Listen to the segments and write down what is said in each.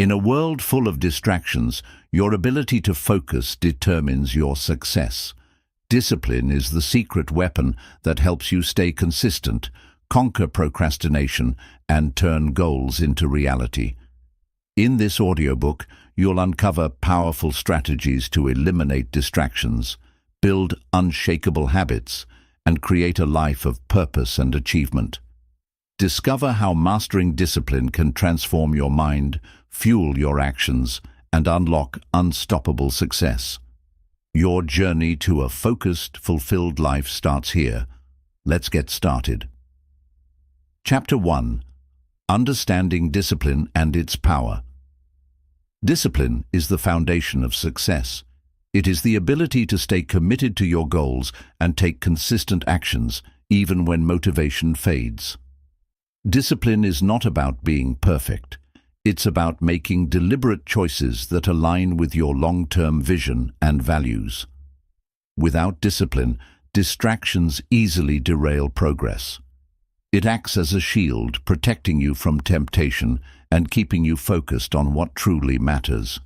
In a world full of distractions, your ability to focus determines your success. Discipline is the secret weapon that helps you stay consistent, conquer procrastination, and turn goals into reality. In this audiobook, you'll uncover powerful strategies to eliminate distractions, build unshakable habits, and create a life of purpose and achievement. Discover how mastering discipline can transform your mind, fuel your actions, and unlock unstoppable success. Your journey to a focused, fulfilled life starts here. Let's get started. Chapter 1. Understanding discipline and its power. Discipline is the foundation of success. It is the ability to stay committed to your goals and take consistent actions, even when motivation fades. Discipline is not about being perfect. It's about making deliberate choices that align with your long-term vision and values. Without discipline, distractions easily derail progress. It acts as a shield, protecting you from temptation and keeping you focused on what truly matters.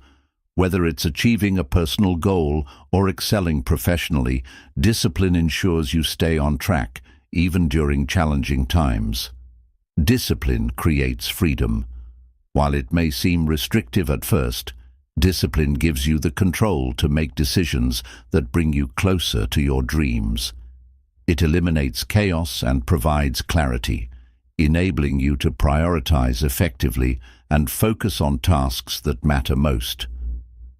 Whether it's achieving a personal goal or excelling professionally, discipline ensures you stay on track, even during challenging times. Discipline creates freedom. While it may seem restrictive at first, discipline gives you the control to make decisions that bring you closer to your dreams. It eliminates chaos and provides clarity, enabling you to prioritize effectively and focus on tasks that matter most.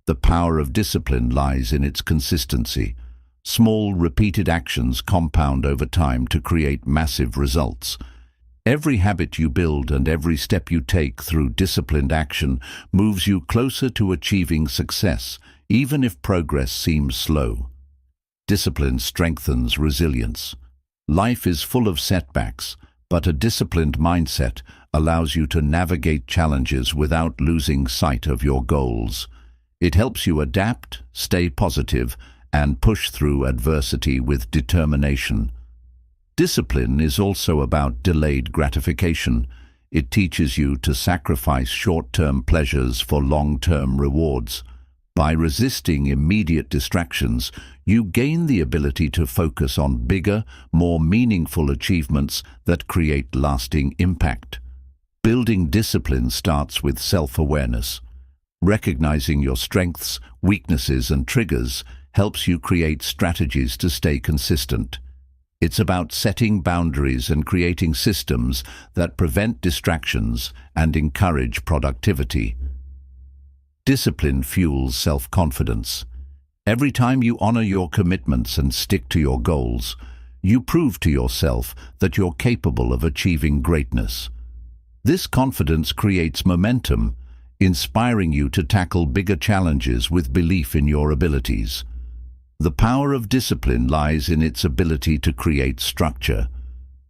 The power of discipline lies in its consistency. Small, repeated actions compound over time to create massive results. Every habit you build and every step you take through disciplined action moves you closer to achieving success, even if progress seems slow. Discipline strengthens resilience. Life is full of setbacks, but a disciplined mindset allows you to navigate challenges without losing sight of your goals. It helps you adapt, stay positive, and push through adversity with determination. Discipline is also about delayed gratification. It teaches you to sacrifice short-term pleasures for long-term rewards. By resisting immediate distractions, you gain the ability to focus on bigger, more meaningful achievements that create lasting impact. Building discipline starts with self-awareness. Recognizing your strengths, weaknesses, and triggers helps you create strategies to stay consistent. It's about setting boundaries and creating systems that prevent distractions and encourage productivity. Discipline fuels self-confidence. Every time you honor your commitments and stick to your goals, you prove to yourself that you're capable of achieving greatness. This confidence creates momentum, inspiring you to tackle bigger challenges with belief in your abilities. The power of discipline lies in its ability to create structure.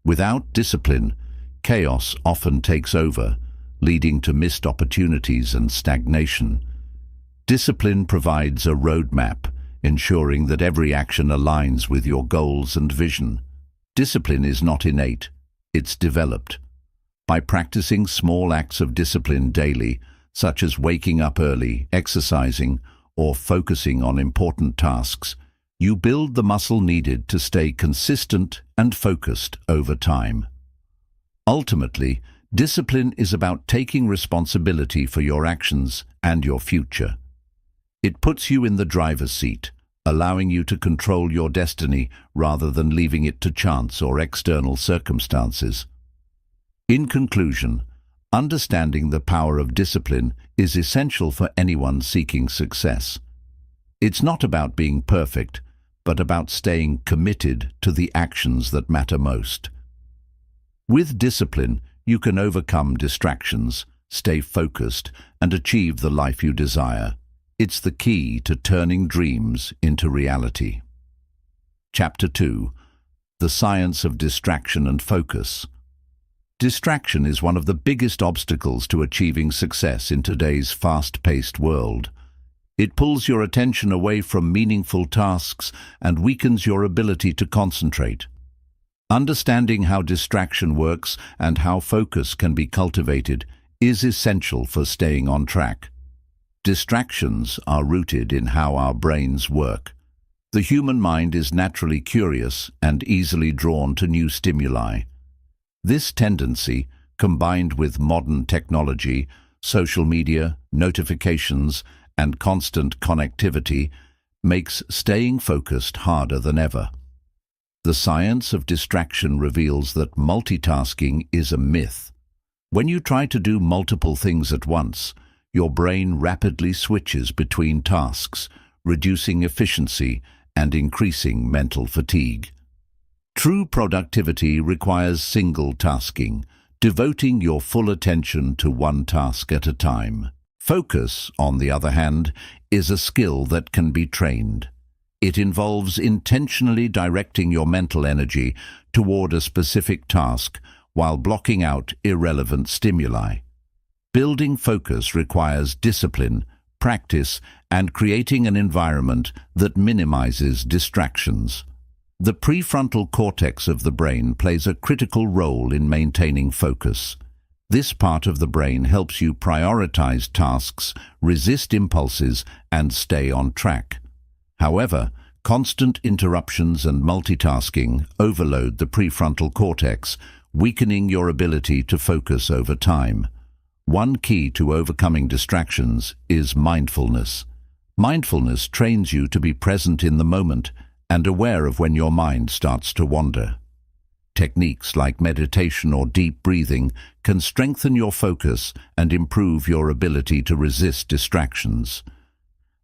Without discipline, chaos often takes over, leading to missed opportunities and stagnation. Discipline provides a roadmap, ensuring that every action aligns with your goals and vision. Discipline is not innate, it's developed. By practicing small acts of discipline daily, such as waking up early, exercising, or focusing on important tasks, you build the muscle needed to stay consistent and focused over time. Ultimately, discipline is about taking responsibility for your actions and your future. It puts you in the driver's seat, allowing you to control your destiny rather than leaving it to chance or external circumstances. In conclusion, understanding the power of discipline is essential for anyone seeking success. It's not about being perfect, but about staying committed to the actions that matter most. With discipline, you can overcome distractions, stay focused, and achieve the life you desire. It's the key to turning dreams into reality. Chapter 2. The Science of Distraction and Focus. Distraction is one of the biggest obstacles to achieving success in today's fast-paced world. It pulls your attention away from meaningful tasks and weakens your ability to concentrate. Understanding how distraction works and how focus can be cultivated is essential for staying on track. Distractions are rooted in how our brains work. The human mind is naturally curious and easily drawn to new stimuli. This tendency, combined with modern technology, social media, notifications, and constant connectivity, makes staying focused harder than ever. The science of distraction reveals that multitasking is a myth. When you try to do multiple things at once, your brain rapidly switches between tasks, reducing efficiency and increasing mental fatigue. True productivity requires single tasking, devoting your full attention to one task at a time. Focus, on the other hand, is a skill that can be trained. It involves intentionally directing your mental energy toward a specific task while blocking out irrelevant stimuli. Building focus requires discipline, practice, and creating an environment that minimizes distractions. The prefrontal cortex of the brain plays a critical role in maintaining focus. This part of the brain helps you prioritize tasks, resist impulses, and stay on track. However, constant interruptions and multitasking overload the prefrontal cortex, weakening your ability to focus over time. One key to overcoming distractions is mindfulness. Mindfulness trains you to be present in the moment and aware of when your mind starts to wander. Techniques like meditation or deep breathing can strengthen your focus and improve your ability to resist distractions.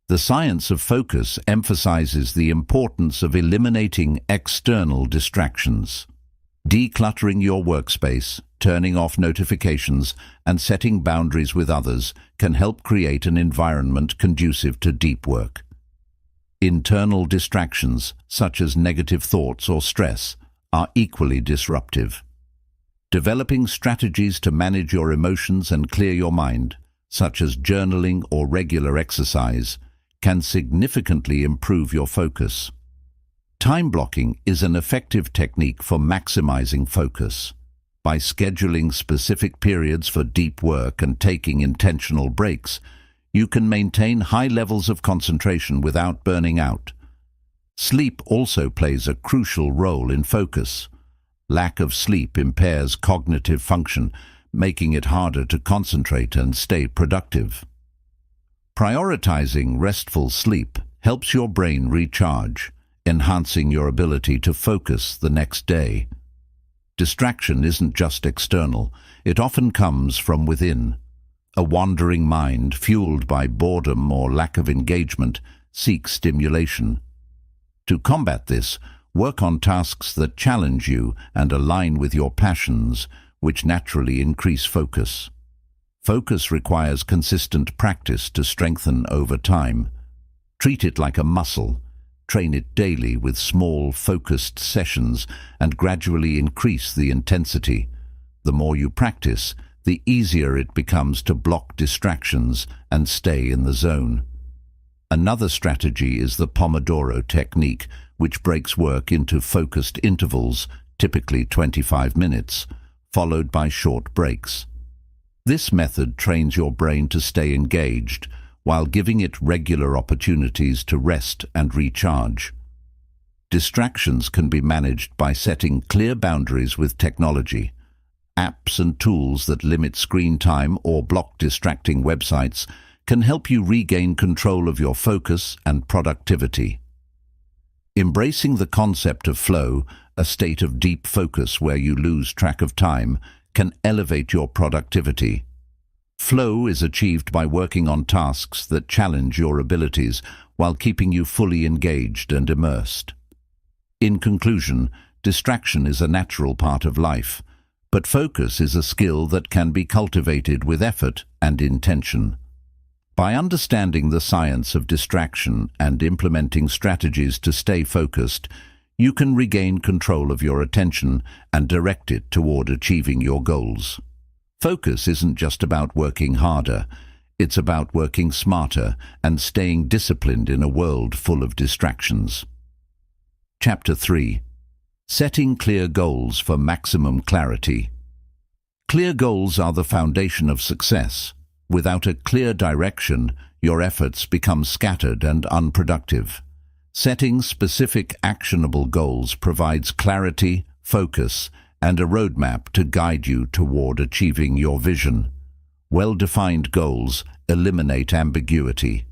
The science of focus emphasizes the importance of eliminating external distractions. Decluttering your workspace, turning off notifications, and setting boundaries with others can help create an environment conducive to deep work. Internal distractions, such as negative thoughts or stress, are equally disruptive. Developing strategies to manage your emotions and clear your mind, such as journaling or regular exercise, can significantly improve your focus. Time blocking is an effective technique for maximizing focus. By scheduling specific periods for deep work and taking intentional breaks, you can maintain high levels of concentration without burning out. Sleep also plays a crucial role in focus. Lack of sleep impairs cognitive function, making it harder to concentrate and stay productive. Prioritizing restful sleep helps your brain recharge, enhancing your ability to focus the next day. Distraction isn't just external, it often comes from within. A wandering mind, fueled by boredom or lack of engagement, seeks stimulation. To combat this, work on tasks that challenge you and align with your passions, which naturally increase focus. Focus requires consistent practice to strengthen over time. Treat it like a muscle. Train it daily with small, focused sessions and gradually increase the intensity. The more you practice, the easier it becomes to block distractions and stay in the zone. Another strategy is the Pomodoro technique, which breaks work into focused intervals, typically 25 minutes, followed by short breaks. This method trains your brain to stay engaged, while giving it regular opportunities to rest and recharge. Distractions can be managed by setting clear boundaries with technology. Apps and tools that limit screen time or block distracting websites can help you regain control of your focus and productivity. Embracing the concept of flow, a state of deep focus where you lose track of time, can elevate your productivity. Flow is achieved by working on tasks that challenge your abilities while keeping you fully engaged and immersed. In conclusion, distraction is a natural part of life, but focus is a skill that can be cultivated with effort and intention. By understanding the science of distraction and implementing strategies to stay focused, you can regain control of your attention and direct it toward achieving your goals. Focus isn't just about working harder, it's about working smarter and staying disciplined in a world full of distractions. Chapter 3. Setting clear goals for maximum clarity. Clear goals are the foundation of success. Without a clear direction, your efforts become scattered and unproductive. Setting specific, actionable goals provides clarity, focus, and a roadmap to guide you toward achieving your vision. Well-defined goals eliminate ambiguity.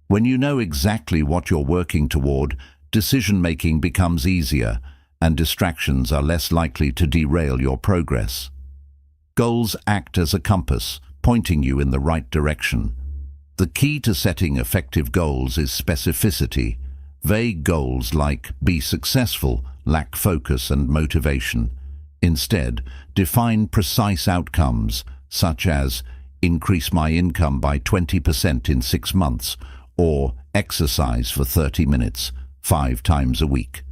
When you know exactly what you're working toward, decision-making becomes easier, and distractions are less likely to derail your progress. Goals act as a compass, pointing you in the right direction. The key to setting effective goals is specificity. Vague goals like "be successful" lack focus and motivation. Instead, define precise outcomes, such as "increase my income by 20% in 6 months," or "exercise for 30 minutes, 5 times a week."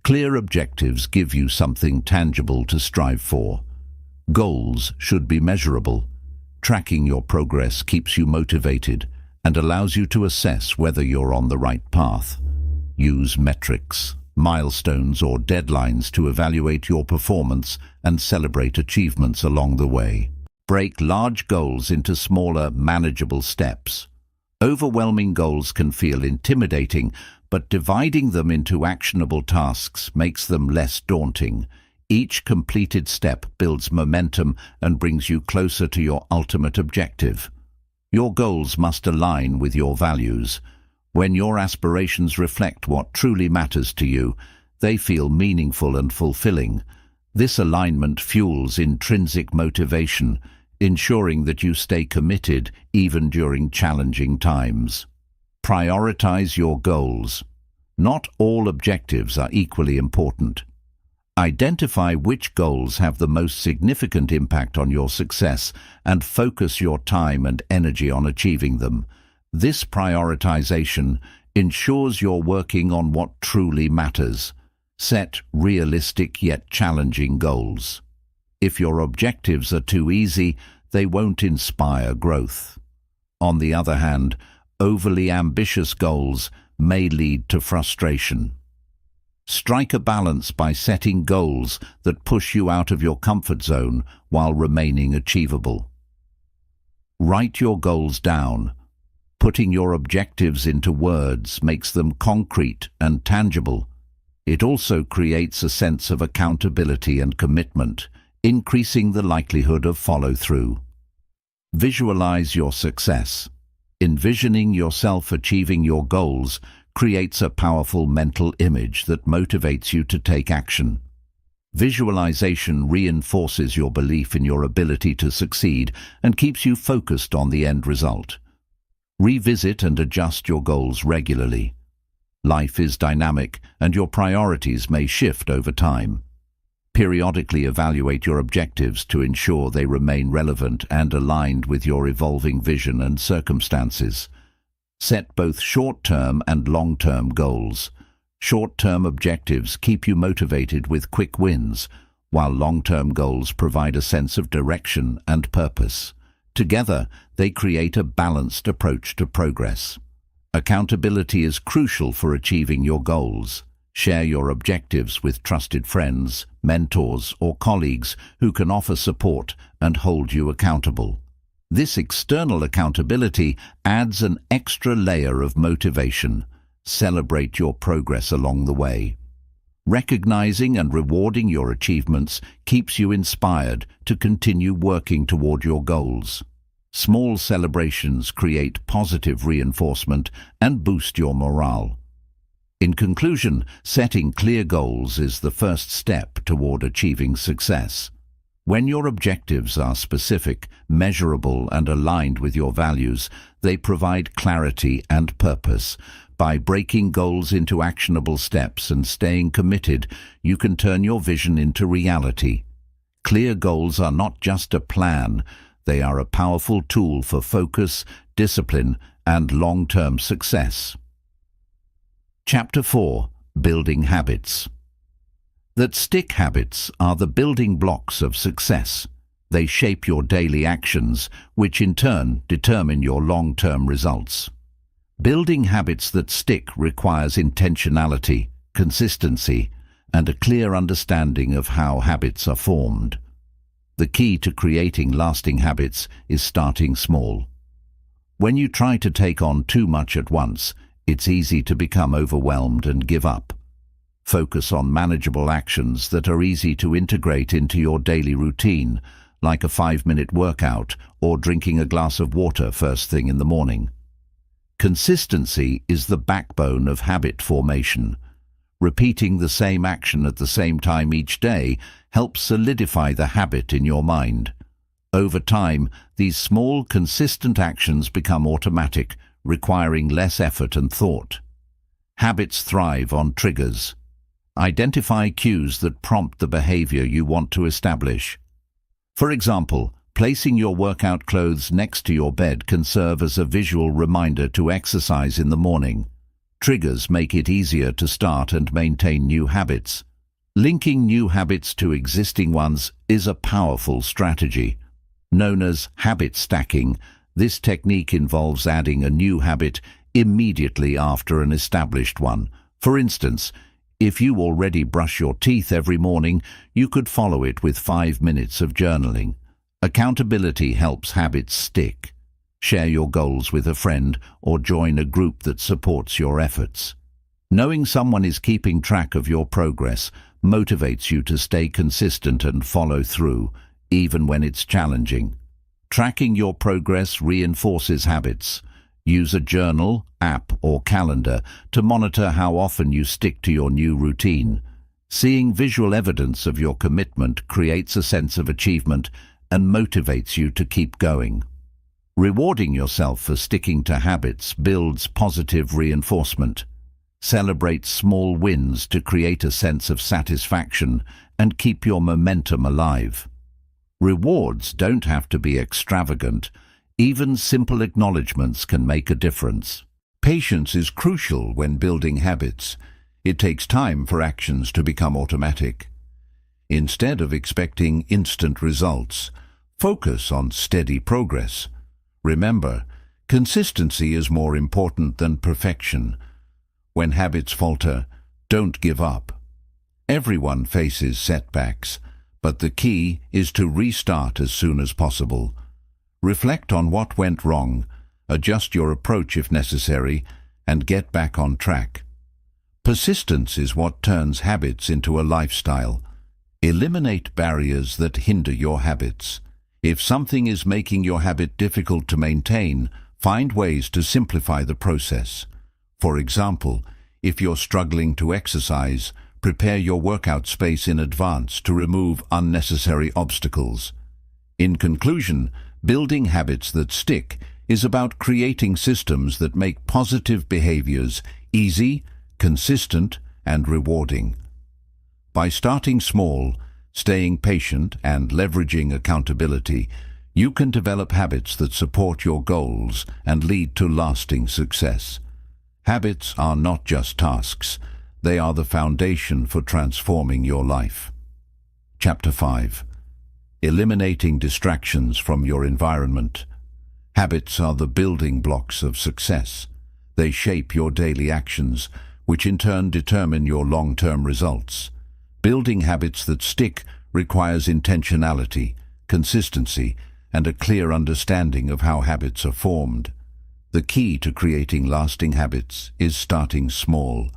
Clear objectives give you something tangible to strive for. Goals should be measurable. Tracking your progress keeps you motivated and allows you to assess whether you're on the right path. Use metrics, milestones, or deadlines to evaluate your performance and celebrate achievements along the way. Break large goals into smaller, manageable steps. Overwhelming goals can feel intimidating, but dividing them into actionable tasks makes them less daunting. Each completed step builds momentum and brings you closer to your ultimate objective. Your goals must align with your values. When your aspirations reflect what truly matters to you, they feel meaningful and fulfilling. This alignment fuels intrinsic motivation, ensuring that you stay committed even during challenging times. Prioritize your goals. Not all objectives are equally important. Identify which goals have the most significant impact on your success and focus your time and energy on achieving them. This prioritization ensures you're working on what truly matters. Set realistic yet challenging goals. If your objectives are too easy, they won't inspire growth. On the other hand, overly ambitious goals may lead to frustration. Strike a balance by setting goals that push you out of your comfort zone while remaining achievable. Write your goals down. Putting your objectives into words makes them concrete and tangible. It also creates a sense of accountability and commitment, increasing the likelihood of follow-through. Visualize your success. Envisioning yourself achieving your goals creates a powerful mental image that motivates you to take action. Visualization reinforces your belief in your ability to succeed and keeps you focused on the end result. Revisit and adjust your goals regularly. Life is dynamic, and your priorities may shift over time. Periodically evaluate your objectives to ensure they remain relevant and aligned with your evolving vision and circumstances. Set both short-term and long-term goals. Short-term objectives keep you motivated with quick wins, while long-term goals provide a sense of direction and purpose. Together, they create a balanced approach to progress. Accountability is crucial for achieving your goals. Share your objectives with trusted friends, mentors, or colleagues who can offer support and hold you accountable. This external accountability adds an extra layer of motivation. Celebrate your progress along the way. Recognizing and rewarding your achievements keeps you inspired to continue working toward your goals. Small celebrations create positive reinforcement and boost your morale. In conclusion, setting clear goals is the first step toward achieving success. When your objectives are specific, measurable, and aligned with your values, they provide clarity and purpose. By breaking goals into actionable steps and staying committed, you can turn your vision into reality. Clear goals are not just a plan, they are a powerful tool for focus, discipline, and long-term success. Chapter 4. Building Habits. That stick habits are the building blocks of success. They shape your daily actions, which in turn determine your long-term results. Building habits that stick requires intentionality, consistency, and a clear understanding of how habits are formed. The key to creating lasting habits is starting small. When you try to take on too much at once, it's easy to become overwhelmed and give up. Focus on manageable actions that are easy to integrate into your daily routine, like a 5-minute workout or drinking a glass of water first thing in the morning. Consistency is the backbone of habit formation. Repeating the same action at the same time each day helps solidify the habit in your mind. Over time, these small, consistent actions become automatic, requiring less effort and thought. Habits thrive on triggers. Identify cues that prompt the behavior you want to establish. For example, placing your workout clothes next to your bed can serve as a visual reminder to exercise in the morning. Triggers make it easier to start and maintain new habits. Linking new habits to existing ones is a powerful strategy. Known as habit stacking, this technique involves adding a new habit immediately after an established one. For instance, if you already brush your teeth every morning, you could follow it with 5 minutes of journaling. Accountability helps habits stick. Share your goals with a friend or join a group that supports your efforts. Knowing someone is keeping track of your progress motivates you to stay consistent and follow through, even when it's challenging. Tracking your progress reinforces habits. Use a journal, app, or calendar to monitor how often you stick to your new routine. Seeing visual evidence of your commitment creates a sense of achievement and motivates you to keep going. Rewarding yourself for sticking to habits builds positive reinforcement. Celebrate small wins to create a sense of satisfaction and keep your momentum alive. Rewards don't have to be extravagant. Even simple acknowledgements can make a difference. Patience is crucial when building habits. It takes time for actions to become automatic. Instead of expecting instant results, focus on steady progress. Remember, consistency is more important than perfection. When habits falter, don't give up. Everyone faces setbacks, but the key is to restart as soon as possible. Reflect on what went wrong, adjust your approach if necessary, and get back on track. Persistence is what turns habits into a lifestyle. Eliminate barriers that hinder your habits. If something is making your habit difficult to maintain, find ways to simplify the process. For example, if you're struggling to exercise, prepare your workout space in advance to remove unnecessary obstacles. In conclusion, building habits that stick is about creating systems that make positive behaviors easy, consistent, and rewarding. By starting small, staying patient, and leveraging accountability, you can develop habits that support your goals and lead to lasting success. Habits are not just tasks, they are the foundation for transforming your life. Chapter 5. Eliminating distractions from your environment. Habits are the building blocks of success. They shape your daily actions, which in turn determine your long-term results. Building habits that stick requires intentionality, consistency, and a clear understanding of how habits are formed. The key to creating lasting habits is starting small.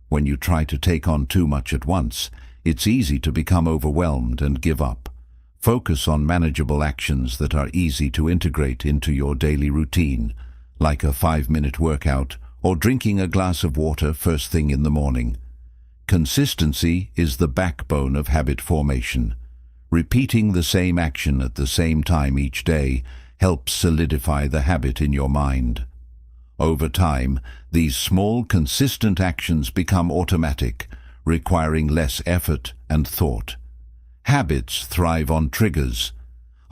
When you try to take on too much at once, it's easy to become overwhelmed and give up. Focus on manageable actions that are easy to integrate into your daily routine, like a 5-minute workout or drinking a glass of water first thing in the morning. Consistency is the backbone of habit formation. Repeating the same action at the same time each day helps solidify the habit in your mind. Over time, these small, consistent actions become automatic, requiring less effort and thought. Habits thrive on triggers.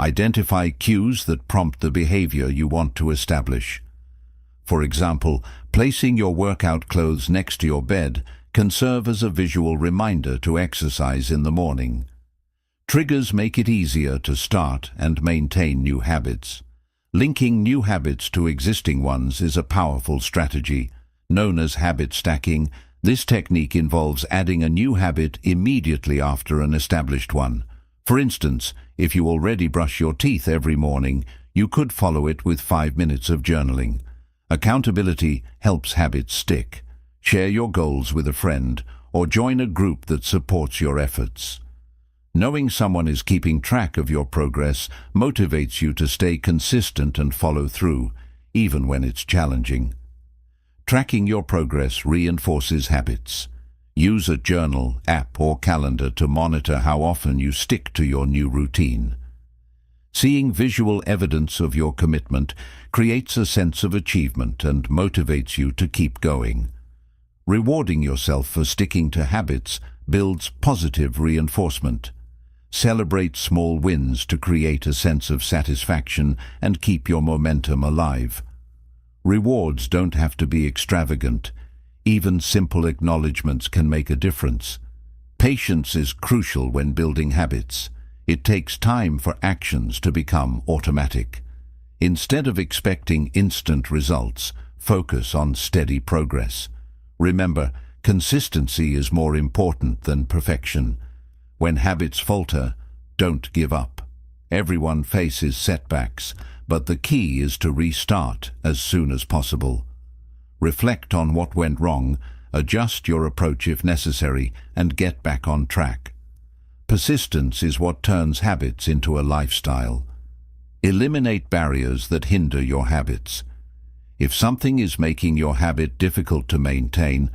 Identify cues that prompt the behavior you want to establish. For example, placing your workout clothes next to your bed can serve as a visual reminder to exercise in the morning. Triggers make it easier to start and maintain new habits. Linking new habits to existing ones is a powerful strategy. Known as habit stacking, this technique involves adding a new habit immediately after an established one. For instance, if you already brush your teeth every morning, you could follow it with 5 minutes of journaling. Accountability helps habits stick. Share your goals with a friend or join a group that supports your efforts. Knowing someone is keeping track of your progress motivates you to stay consistent and follow through, even when it's challenging. Tracking your progress reinforces habits. Use a journal, app, or calendar to monitor how often you stick to your new routine. Seeing visual evidence of your commitment creates a sense of achievement and motivates you to keep going. Rewarding yourself for sticking to habits builds positive reinforcement. Celebrate small wins to create a sense of satisfaction and keep your momentum alive. Rewards don't have to be extravagant. Even simple acknowledgements can make a difference. Patience is crucial when building habits. It takes time for actions to become automatic. Instead of expecting instant results, focus on steady progress. Remember, consistency is more important than perfection. When habits falter, don't give up. Everyone faces setbacks, but the key is to restart as soon as possible. Reflect on what went wrong, adjust your approach if necessary, and get back on track. Persistence is what turns habits into a lifestyle. Eliminate barriers that hinder your habits. If something is making your habit difficult to maintain,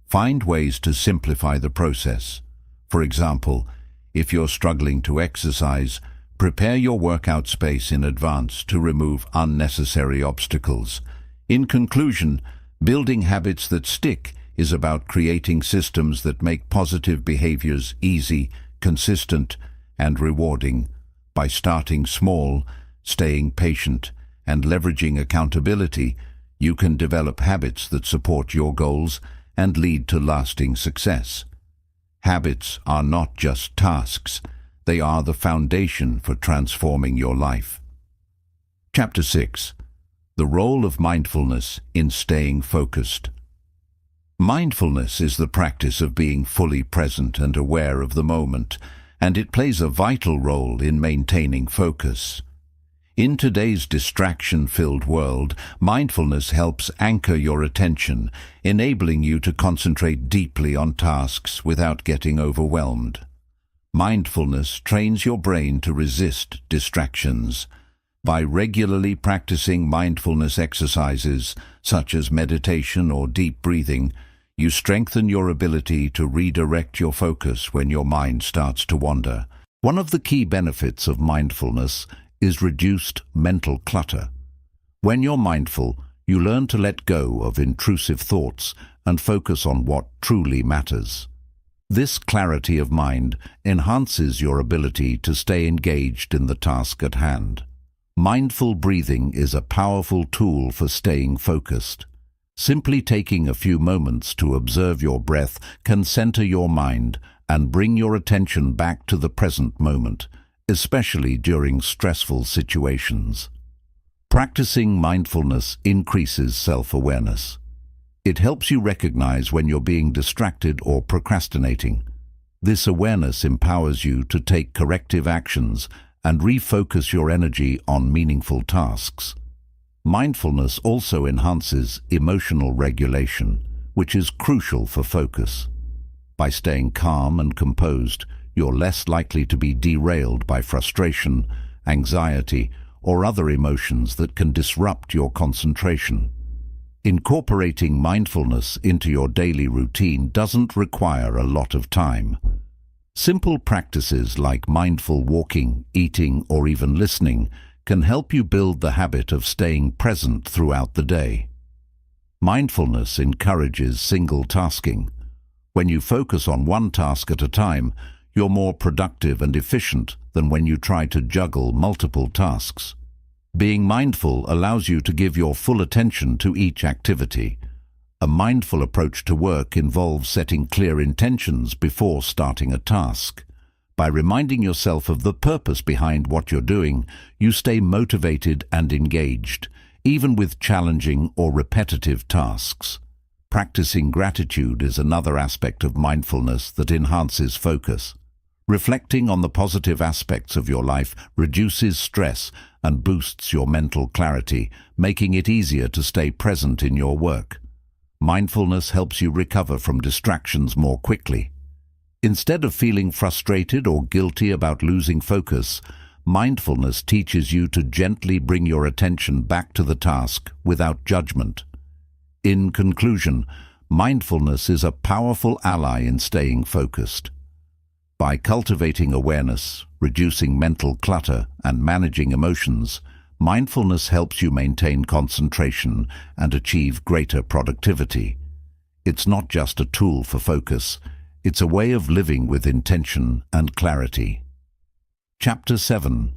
find ways to simplify the process. For example, if you're struggling to exercise, prepare your workout space in advance to remove unnecessary obstacles. In conclusion, building habits that stick is about creating systems that make positive behaviors easy, consistent, and rewarding. By starting small, staying patient, and leveraging accountability, you can develop habits that support your goals and lead to lasting success. Habits are not just tasks, they are the foundation for transforming your life. Chapter 6. The role of mindfulness in staying focused. Mindfulness is the practice of being fully present and aware of the moment, and it plays a vital role in maintaining focus. In today's distraction-filled world, mindfulness helps anchor your attention, enabling you to concentrate deeply on tasks without getting overwhelmed. Mindfulness trains your brain to resist distractions. By regularly practicing mindfulness exercises, such as meditation or deep breathing, you strengthen your ability to redirect your focus when your mind starts to wander. One of the key benefits of mindfulness is reduced mental clutter. When you're mindful, you learn to let go of intrusive thoughts and focus on what truly matters. This clarity of mind enhances your ability to stay engaged in the task at hand. Mindful breathing is a powerful tool for staying focused. Simply taking a few moments to observe your breath can center your mind and bring your attention back to the present moment, especially during stressful situations. Practicing mindfulness increases self-awareness. It helps you recognize when you're being distracted or procrastinating. This awareness empowers you to take corrective actions and refocus your energy on meaningful tasks. Mindfulness also enhances emotional regulation, which is crucial for focus. By staying calm and composed, you're less likely to be derailed by frustration, anxiety, or other emotions that can disrupt your concentration. Incorporating mindfulness into your daily routine doesn't require a lot of time. Simple practices like mindful walking, eating, or even listening can help you build the habit of staying present throughout the day. Mindfulness encourages single tasking. When you focus on one task at a time, you're more productive and efficient than when you try to juggle multiple tasks. Being mindful allows you to give your full attention to each activity. A mindful approach to work involves setting clear intentions before starting a task. By reminding yourself of the purpose behind what you're doing, you stay motivated and engaged, even with challenging or repetitive tasks. Practicing gratitude is another aspect of mindfulness that enhances focus. Reflecting on the positive aspects of your life reduces stress and boosts your mental clarity, making it easier to stay present in your work. Mindfulness helps you recover from distractions more quickly. Instead of feeling frustrated or guilty about losing focus, mindfulness teaches you to gently bring your attention back to the task without judgment. In conclusion, mindfulness is a powerful ally in staying focused. By cultivating awareness, reducing mental clutter, and managing emotions, mindfulness helps you maintain concentration and achieve greater productivity. It's not just a tool for focus, it's a way of living with intention and clarity. Chapter 7.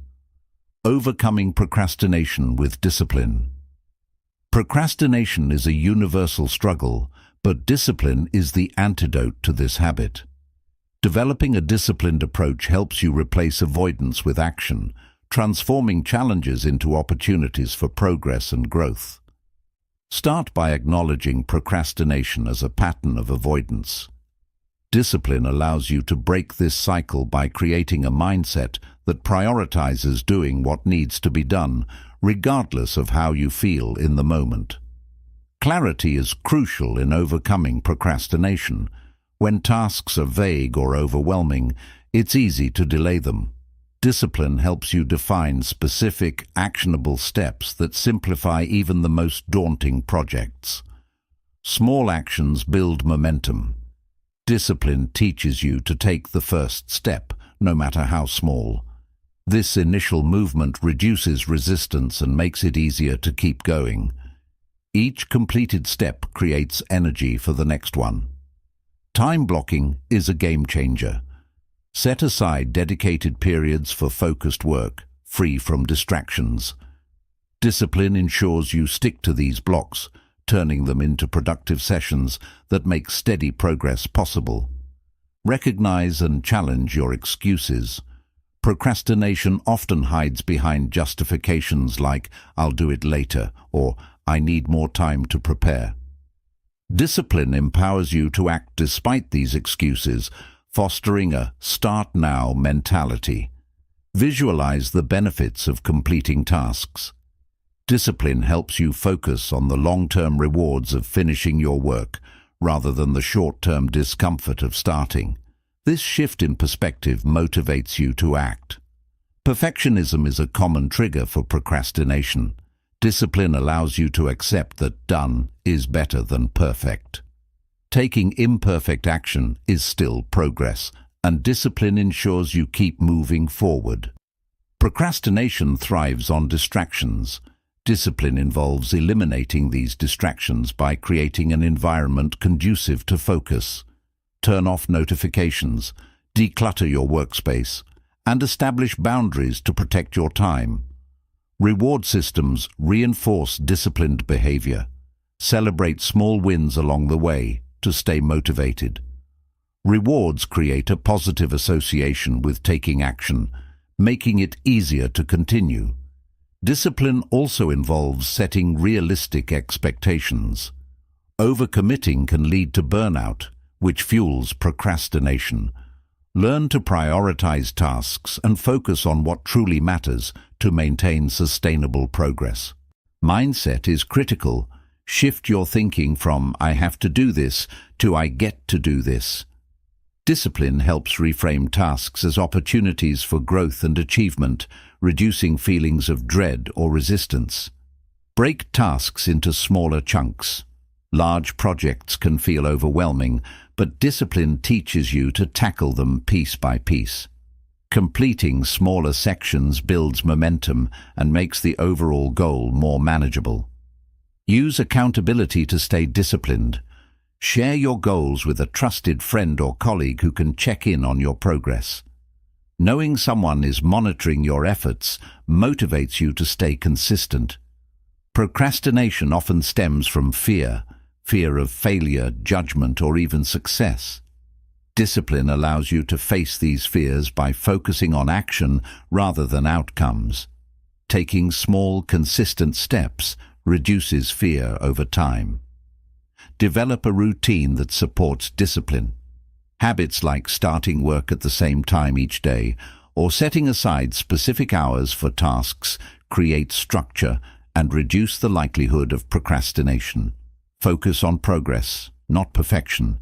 Overcoming Procrastination with Discipline. Procrastination is a universal struggle, but discipline is the antidote to this habit. Developing a disciplined approach helps you replace avoidance with action, transforming challenges into opportunities for progress and growth. Start by acknowledging procrastination as a pattern of avoidance. Discipline allows you to break this cycle by creating a mindset that prioritizes doing what needs to be done, regardless of how you feel in the moment. Clarity is crucial in overcoming procrastination. When tasks are vague or overwhelming, it's easy to delay them. Discipline helps you define specific, actionable steps that simplify even the most daunting projects. Small actions build momentum. Discipline teaches you to take the first step, no matter how small. This initial movement reduces resistance and makes it easier to keep going. Each completed step creates energy for the next one. Time blocking is a game changer. Set aside dedicated periods for focused work, free from distractions. Discipline ensures you stick to these blocks, turning them into productive sessions that make steady progress possible. Recognize and challenge your excuses. Procrastination often hides behind justifications like, "I'll do it later," or "I need more time to prepare." Discipline empowers you to act despite these excuses, fostering a start now mentality. Visualize the benefits of completing tasks. Discipline helps you focus on the long-term rewards of finishing your work, rather than the short-term discomfort of starting. This shift in perspective motivates you to act. Perfectionism is a common trigger for procrastination. Discipline allows you to accept that done is better than perfect. Taking imperfect action is still progress, and discipline ensures you keep moving forward. Procrastination thrives on distractions. Discipline involves eliminating these distractions by creating an environment conducive to focus. Turn off notifications, declutter your workspace, and establish boundaries to protect your time. Reward systems reinforce disciplined behavior. Celebrate small wins along the way to stay motivated. Rewards create a positive association with taking action, making it easier to continue. Discipline also involves setting realistic expectations. Overcommitting can lead to burnout, which fuels procrastination. Learn to prioritize tasks and focus on what truly matters to maintain sustainable progress. Mindset is critical. Shift your thinking from "I have to do this" to "I get to do this." Discipline helps reframe tasks as opportunities for growth and achievement, reducing feelings of dread or resistance. Break tasks into smaller chunks. Large projects can feel overwhelming, but discipline teaches you to tackle them piece by piece. Completing smaller sections builds momentum and makes the overall goal more manageable. Use accountability to stay disciplined. Share your goals with a trusted friend or colleague who can check in on your progress. Knowing someone is monitoring your efforts motivates you to stay consistent. Procrastination often stems from fear of failure, judgment, or even success. Discipline allows you to face these fears by focusing on action rather than outcomes. Taking small, consistent steps reduces fear over time. Develop a routine that supports discipline. Habits like starting work at the same time each day or setting aside specific hours for tasks create structure and reduce the likelihood of procrastination. Focus on progress, not perfection.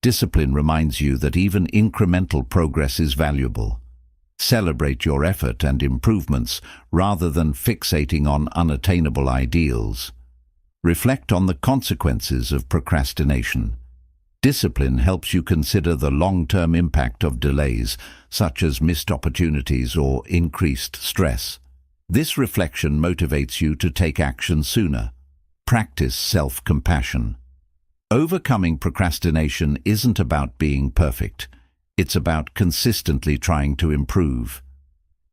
Discipline reminds you that even incremental progress is valuable. Celebrate your effort and improvements rather than fixating on unattainable ideals. Reflect on the consequences of procrastination. Discipline helps you consider the long-term impact of delays, such as missed opportunities or increased stress. This reflection motivates you to take action sooner. Practice self-compassion. Overcoming procrastination isn't about being perfect. It's about consistently trying to improve.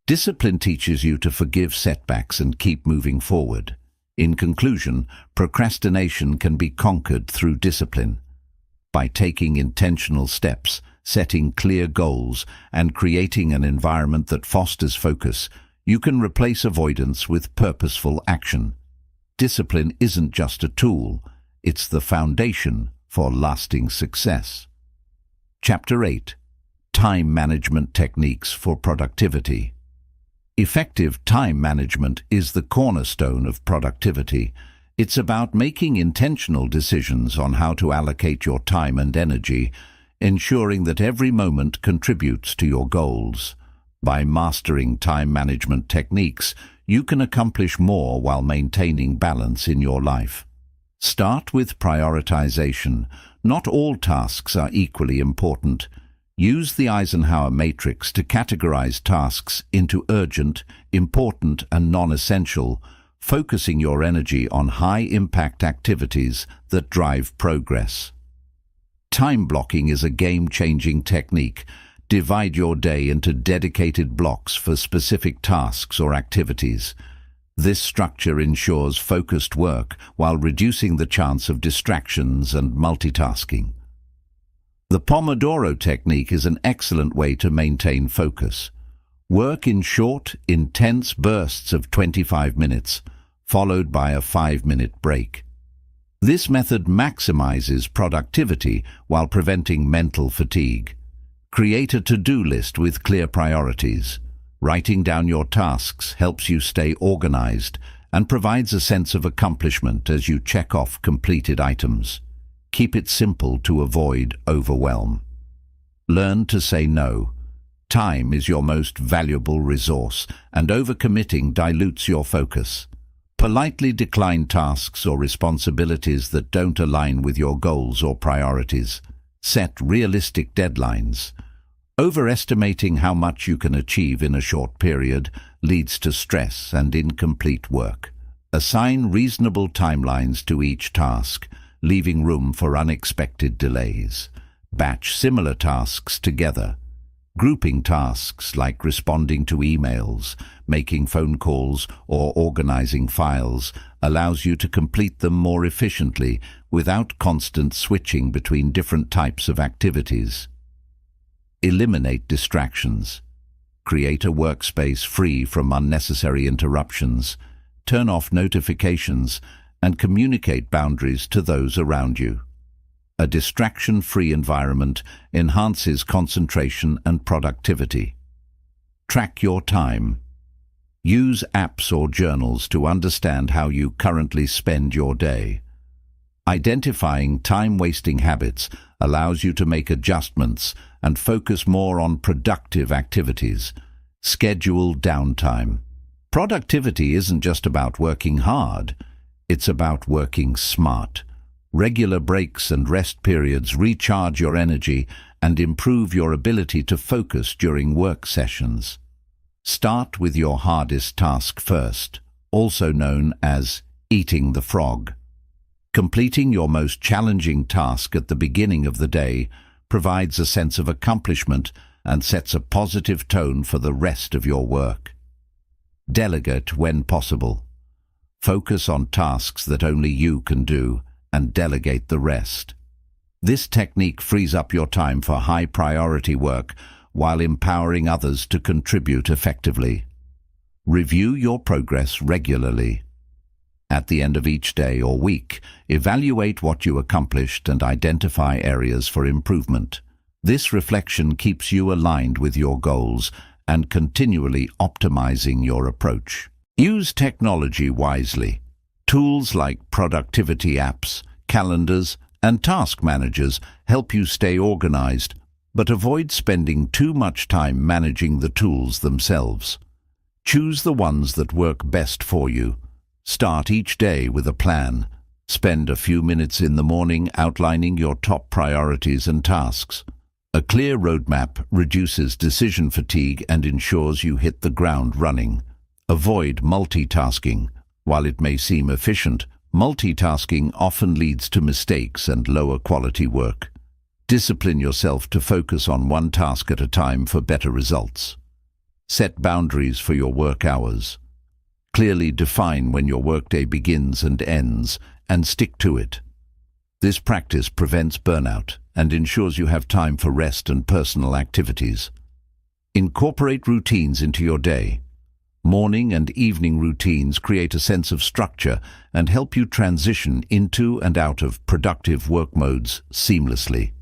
Discipline teaches you to forgive setbacks and keep moving forward. In conclusion, procrastination can be conquered through discipline. By taking intentional steps, setting clear goals, and creating an environment that fosters focus, you can replace avoidance with purposeful action. Discipline isn't just a tool, it's the foundation for lasting success. Chapter 8. Time Management Techniques for Productivity. Effective time management is the cornerstone of productivity. It's about making intentional decisions on how to allocate your time and energy, ensuring that every moment contributes to your goals. By mastering time management techniques, you can accomplish more while maintaining balance in your life. Start with prioritization. Not all tasks are equally important. Use the Eisenhower matrix to categorize tasks into urgent, important, and non-essential, focusing your energy on high-impact activities that drive progress. Time blocking is a game-changing technique. Divide your day into dedicated blocks for specific tasks or activities. This structure ensures focused work while reducing the chance of distractions and multitasking. The Pomodoro technique is an excellent way to maintain focus. Work in short, intense bursts of 25 minutes, followed by a 5-minute break. This method maximizes productivity while preventing mental fatigue. Create a to-do list with clear priorities. Writing down your tasks helps you stay organized and provides a sense of accomplishment as you check off completed items. Keep it simple to avoid overwhelm. Learn to say no. Time is your most valuable resource, and overcommitting dilutes your focus. Politely decline tasks or responsibilities that don't align with your goals or priorities. Set realistic deadlines. Overestimating how much you can achieve in a short period leads to stress and incomplete work. Assign reasonable timelines to each task, leaving room for unexpected delays. Batch similar tasks together. Grouping tasks like responding to emails, making phone calls, or organizing files allows you to complete them more efficiently without constant switching between different types of activities. Eliminate distractions. Create a workspace free from unnecessary interruptions. Turn off notifications and communicate boundaries to those around you. A distraction-free environment enhances concentration and productivity. Track your time. Use apps or journals to understand how you currently spend your day. Identifying time-wasting habits allows you to make adjustments and focus more on productive activities. Schedule downtime. Productivity isn't just about working hard, it's about working smart. Regular breaks and rest periods recharge your energy and improve your ability to focus during work sessions. Start with your hardest task first, also known as eating the frog. Completing your most challenging task at the beginning of the day provides a sense of accomplishment and sets a positive tone for the rest of your work. Delegate when possible. Focus on tasks that only you can do and delegate the rest. This technique frees up your time for high-priority work while empowering others to contribute effectively. Review your progress regularly. At the end of each day or week, evaluate what you accomplished and identify areas for improvement. This reflection keeps you aligned with your goals and continually optimizing your approach. Use technology wisely. Tools like productivity apps, calendars, and task managers help you stay organized, but avoid spending too much time managing the tools themselves. Choose the ones that work best for you. Start each day with a plan. Spend a few minutes in the morning outlining your top priorities and tasks. A clear roadmap reduces decision fatigue and ensures you hit the ground running. Avoid multitasking. While it may seem efficient, multitasking often leads to mistakes and lower quality work. Discipline yourself to focus on one task at a time for better results. Set boundaries for your work hours. Clearly define when your workday begins and ends, and stick to it. This practice prevents burnout and ensures you have time for rest and personal activities. Incorporate routines into your day. Morning and evening routines create a sense of structure and help you transition into and out of productive work modes seamlessly.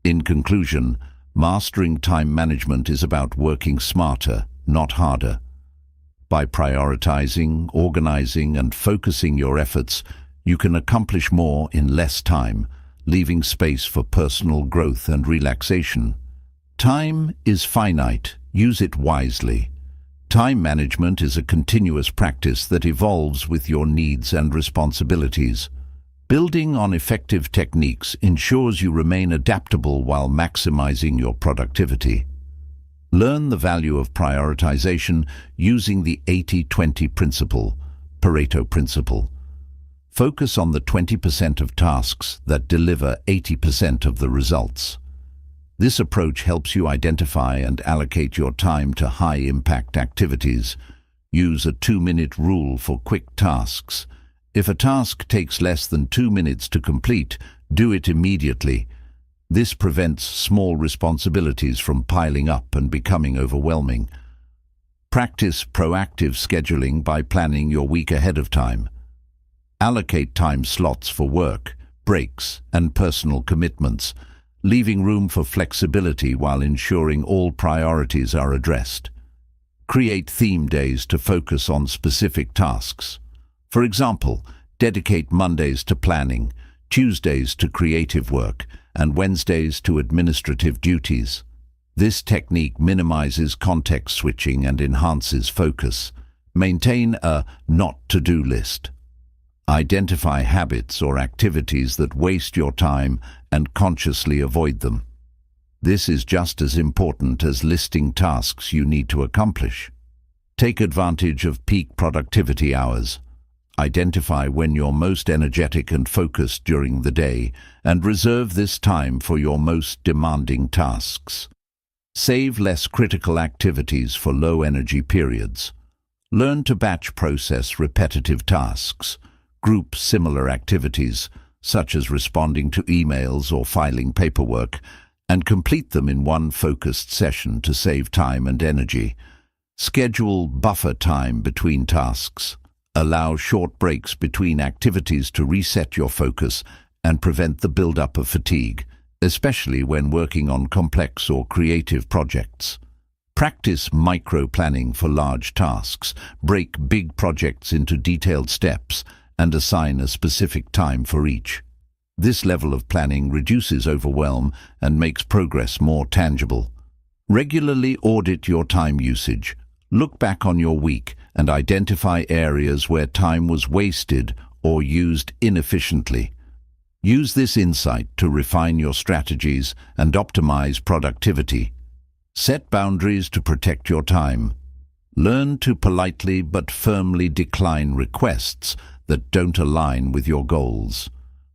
In conclusion, mastering time management is about working smarter, not harder. By prioritizing, organizing, and focusing your efforts, you can accomplish more in less time, leaving space for personal growth and relaxation. Time is finite. Use it wisely. Time management is a continuous practice that evolves with your needs and responsibilities. Building on effective techniques ensures you remain adaptable while maximizing your productivity. Learn the value of prioritization using the 80-20 principle, Pareto principle. Focus on the 20% of tasks that deliver 80% of the results. This approach helps you identify and allocate your time to high-impact activities. Use a 2-minute rule for quick tasks. If a task takes less than 2 minutes to complete, do it immediately. This prevents small responsibilities from piling up and becoming overwhelming. Practice proactive scheduling by planning your week ahead of time. Allocate time slots for work, breaks, and personal commitments, leaving room for flexibility while ensuring all priorities are addressed. Create theme days to focus on specific tasks. For example, dedicate Mondays to planning, Tuesdays to creative work, and Wednesdays to administrative duties. This technique minimizes context switching and enhances focus. Maintain a not-to-do list. Identify habits or activities that waste your time and consciously avoid them. This is just as important as listing tasks you need to accomplish. Take advantage of peak productivity hours. Identify when you're most energetic and focused during the day, and reserve this time for your most demanding tasks. Save less critical activities for low-energy periods. Learn to batch process repetitive tasks. Group similar activities, such as responding to emails or filing paperwork, and complete them in one focused session to save time and energy. Schedule buffer time between tasks. Allow short breaks between activities to reset your focus and prevent the buildup of fatigue, especially when working on complex or creative projects. Practice micro-planning for large tasks. Break big projects into detailed steps and assign a specific time for each. This level of planning reduces overwhelm and makes progress more tangible. Regularly audit your time usage. Look back on your week and identify areas where time was wasted or used inefficiently. Use this insight to refine your strategies and optimize productivity. Set boundaries to protect your time. Learn to politely but firmly decline requests that don't align with your goals.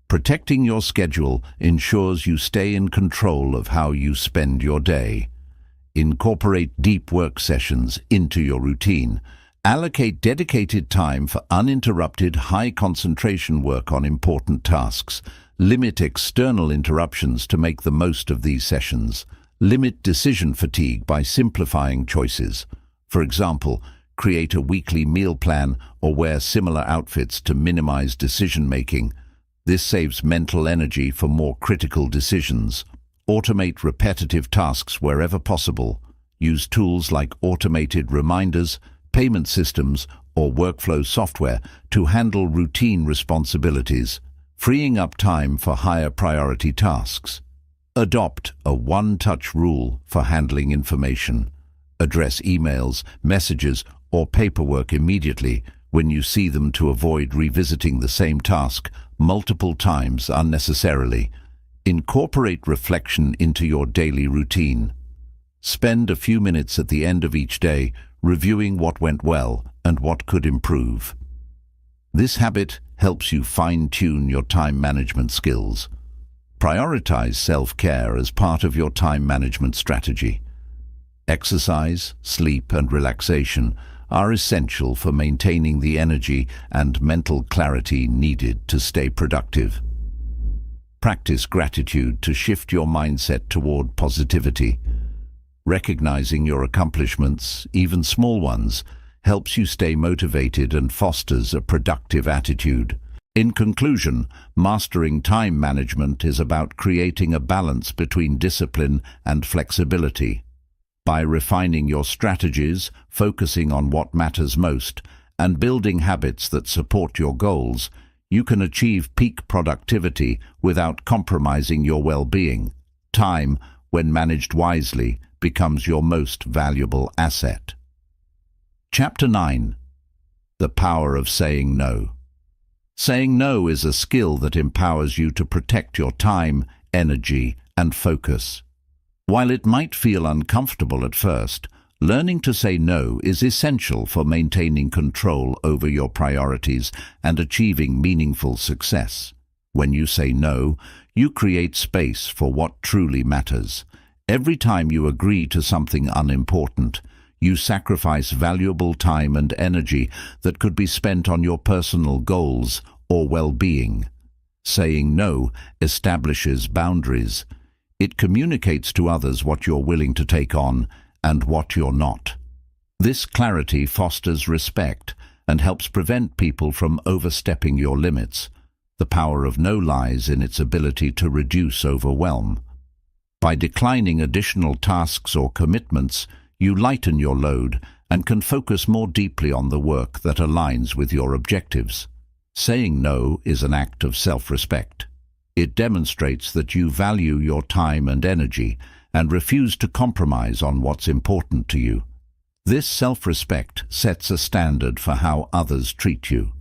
Protecting your schedule ensures you stay in control of how you spend your day. Incorporate deep work sessions into your routine. Allocate dedicated time for uninterrupted, high-concentration work on important tasks. Limit external interruptions to make the most of these sessions. Limit decision fatigue by simplifying choices. For example, create a weekly meal plan or wear similar outfits to minimize decision-making. This saves mental energy for more critical decisions. Automate repetitive tasks wherever possible. Use tools like automated reminders, payment systems, or workflow software to handle routine responsibilities, freeing up time for higher priority tasks. Adopt a one-touch rule for handling information. Address emails, messages, or paperwork immediately when you see them to avoid revisiting the same task multiple times unnecessarily. Incorporate reflection into your daily routine. Spend a few minutes at the end of each day reviewing what went well and what could improve. This habit helps you fine-tune your time management skills. Prioritize self-care as part of your time management strategy. Exercise, sleep, and relaxation are essential for maintaining the energy and mental clarity needed to stay productive. Practice gratitude to shift your mindset toward positivity. Recognizing your accomplishments, even small ones, helps you stay motivated and fosters a productive attitude. In conclusion, mastering time management is about creating a balance between discipline and flexibility. By refining your strategies, focusing on what matters most, and building habits that support your goals, you can achieve peak productivity without compromising your well-being. Time, when managed wisely, becomes your most valuable asset. Chapter 9. The Power of Saying No. Saying no is a skill that empowers you to protect your time, energy, and focus. While it might feel uncomfortable at first, learning to say no is essential for maintaining control over your priorities and achieving meaningful success. When you say no, you create space for what truly matters. Every time you agree to something unimportant, you sacrifice valuable time and energy that could be spent on your personal goals or well-being. Saying no establishes boundaries. It communicates to others what you're willing to take on and what you're not. This clarity fosters respect and helps prevent people from overstepping your limits. The power of no lies in its ability to reduce overwhelm. By declining additional tasks or commitments, you lighten your load and can focus more deeply on the work that aligns with your objectives. Saying no is an act of self-respect. It demonstrates that you value your time and energy and refuse to compromise on what's important to you. This self-respect sets a standard for how others treat you.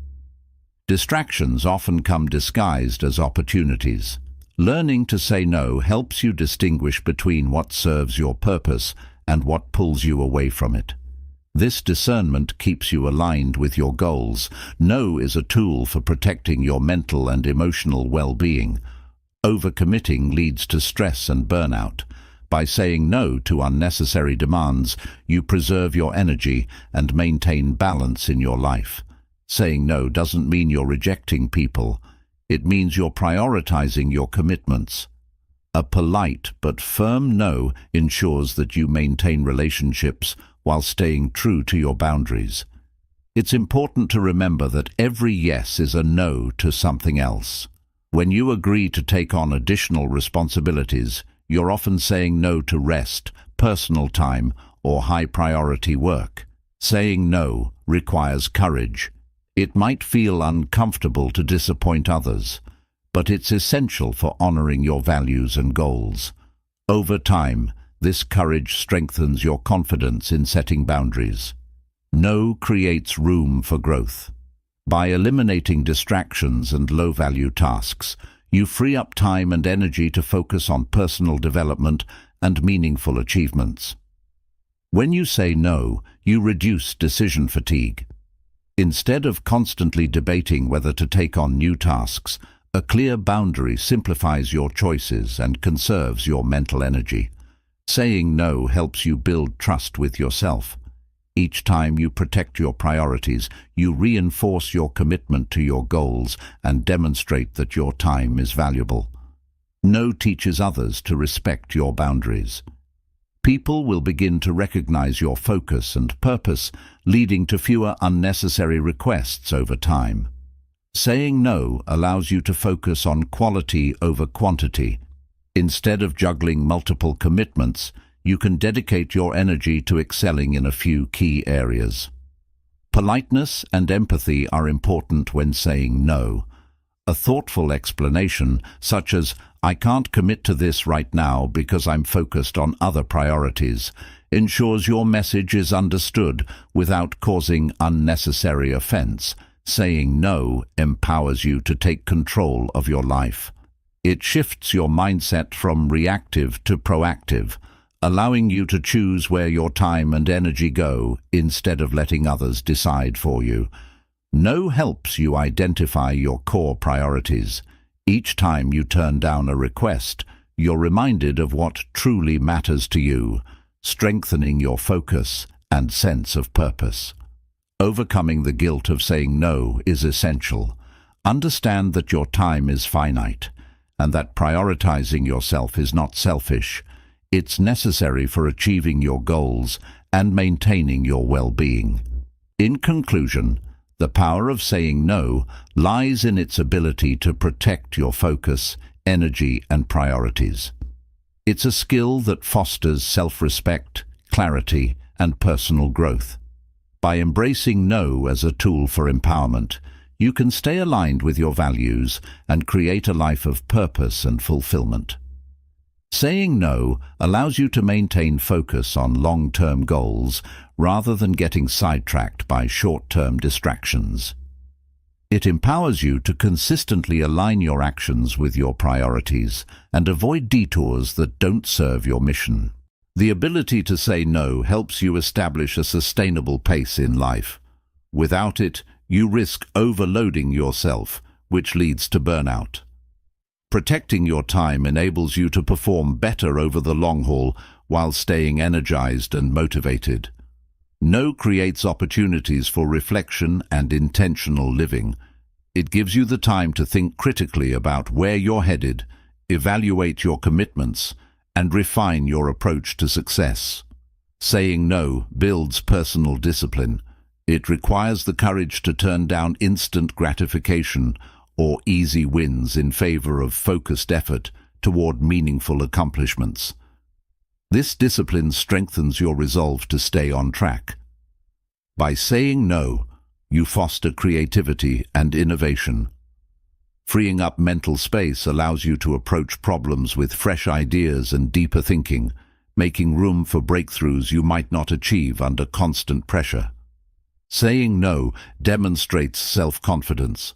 Distractions often come disguised as opportunities. Learning to say no helps you distinguish between what serves your purpose and what pulls you away from it. This discernment keeps you aligned with your goals. No is a tool for protecting your mental and emotional well-being. Overcommitting leads to stress and burnout. By saying no to unnecessary demands, you preserve your energy and maintain balance in your life. Saying no doesn't mean you're rejecting people. It means you're prioritizing your commitments. A polite but firm no ensures that you maintain relationships while staying true to your boundaries. It's important to remember that every yes is a no to something else. When you agree to take on additional responsibilities, you're often saying no to rest, personal time, or high-priority work. Saying no requires courage. It might feel uncomfortable to disappoint others, but it's essential for honoring your values and goals. Over time, this courage strengthens your confidence in setting boundaries. No creates room for growth. By eliminating distractions and low-value tasks, you free up time and energy to focus on personal development and meaningful achievements. When you say no, you reduce decision fatigue. Instead of constantly debating whether to take on new tasks, a clear boundary simplifies your choices and conserves your mental energy. Saying no helps you build trust with yourself. Each time you protect your priorities, you reinforce your commitment to your goals and demonstrate that your time is valuable. No teaches others to respect your boundaries. People will begin to recognize your focus and purpose, leading to fewer unnecessary requests over time. Saying no allows you to focus on quality over quantity. Instead of juggling multiple commitments, you can dedicate your energy to excelling in a few key areas. Politeness and empathy are important when saying no. A thoughtful explanation, such as, "I can't commit to this right now because I'm focused on other priorities," ensures your message is understood without causing unnecessary offense. Saying no empowers you to take control of your life. It shifts your mindset from reactive to proactive, allowing you to choose where your time and energy go instead of letting others decide for you. No helps you identify your core priorities. Each time you turn down a request, you're reminded of what truly matters to you, strengthening your focus and sense of purpose. Overcoming the guilt of saying no is essential. Understand that your time is finite, and that prioritizing yourself is not selfish. It's necessary for achieving your goals and maintaining your well-being. In conclusion, the power of saying no lies in its ability to protect your focus, energy, and priorities. It's a skill that fosters self-respect, clarity, and personal growth. By embracing no as a tool for empowerment, you can stay aligned with your values and create a life of purpose and fulfillment. Saying no allows you to maintain focus on long-term goals rather than getting sidetracked by short-term distractions. It empowers you to consistently align your actions with your priorities and avoid detours that don't serve your mission. The ability to say no helps you establish a sustainable pace in life. Without it, you risk overloading yourself, which leads to burnout. Protecting your time enables you to perform better over the long haul while staying energized and motivated. No creates opportunities for reflection and intentional living. It gives you the time to think critically about where you're headed, evaluate your commitments, and refine your approach to success. Saying no builds personal discipline. It requires the courage to turn down instant gratification or easy wins in favor of focused effort toward meaningful accomplishments. This discipline strengthens your resolve to stay on track. By saying no, you foster creativity and innovation. Freeing up mental space allows you to approach problems with fresh ideas and deeper thinking, making room for breakthroughs you might not achieve under constant pressure. Saying no demonstrates self-confidence.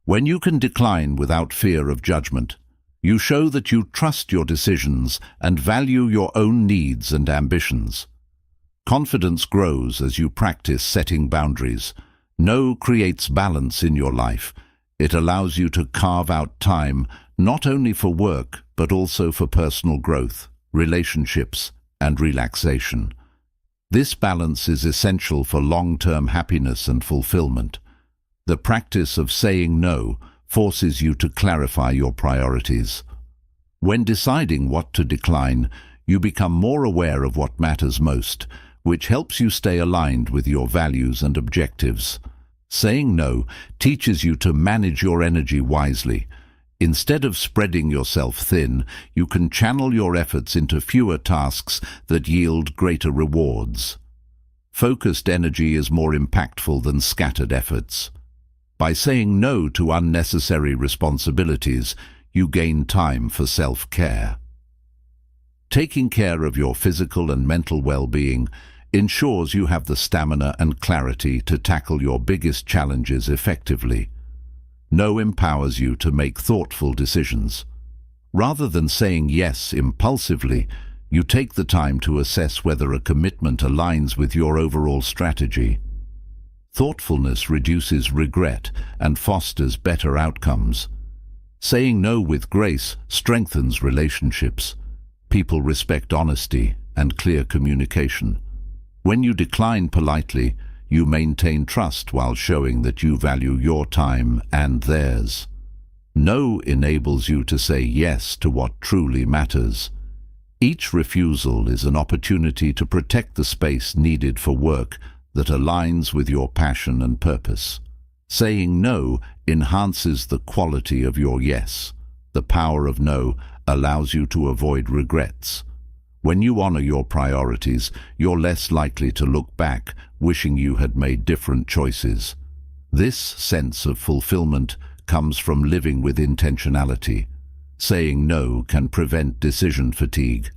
When you can decline without fear of judgment, you show that you trust your decisions and value your own needs and ambitions. Confidence grows as you practice setting boundaries. No creates balance in your life. It allows you to carve out time not only for work but also for personal growth, relationships, and relaxation. This balance is essential for long-term happiness and fulfillment. The practice of saying no forces you to clarify your priorities. When deciding what to decline, you become more aware of what matters most, which helps you stay aligned with your values and objectives. Saying no teaches you to manage your energy wisely. Instead of spreading yourself thin, you can channel your efforts into fewer tasks that yield greater rewards. Focused energy is more impactful than scattered efforts. By saying no to unnecessary responsibilities, you gain time for self-care. Taking care of your physical and mental well-being ensures you have the stamina and clarity to tackle your biggest challenges effectively. No empowers you to make thoughtful decisions. Rather than saying yes impulsively, you take the time to assess whether a commitment aligns with your overall strategy. Thoughtfulness reduces regret and fosters better outcomes. Saying no with grace strengthens relationships. People respect honesty and clear communication. When you decline politely, you maintain trust while showing that you value your time and theirs. No enables you to say yes to what truly matters. Each refusal is an opportunity to protect the space needed for work that aligns with your passion and purpose. Saying no enhances the quality of your yes. The power of no allows you to avoid regrets. When you honor your priorities, you're less likely to look back, wishing you had made different choices. This sense of fulfillment comes from living with intentionality. Saying no can prevent decision fatigue.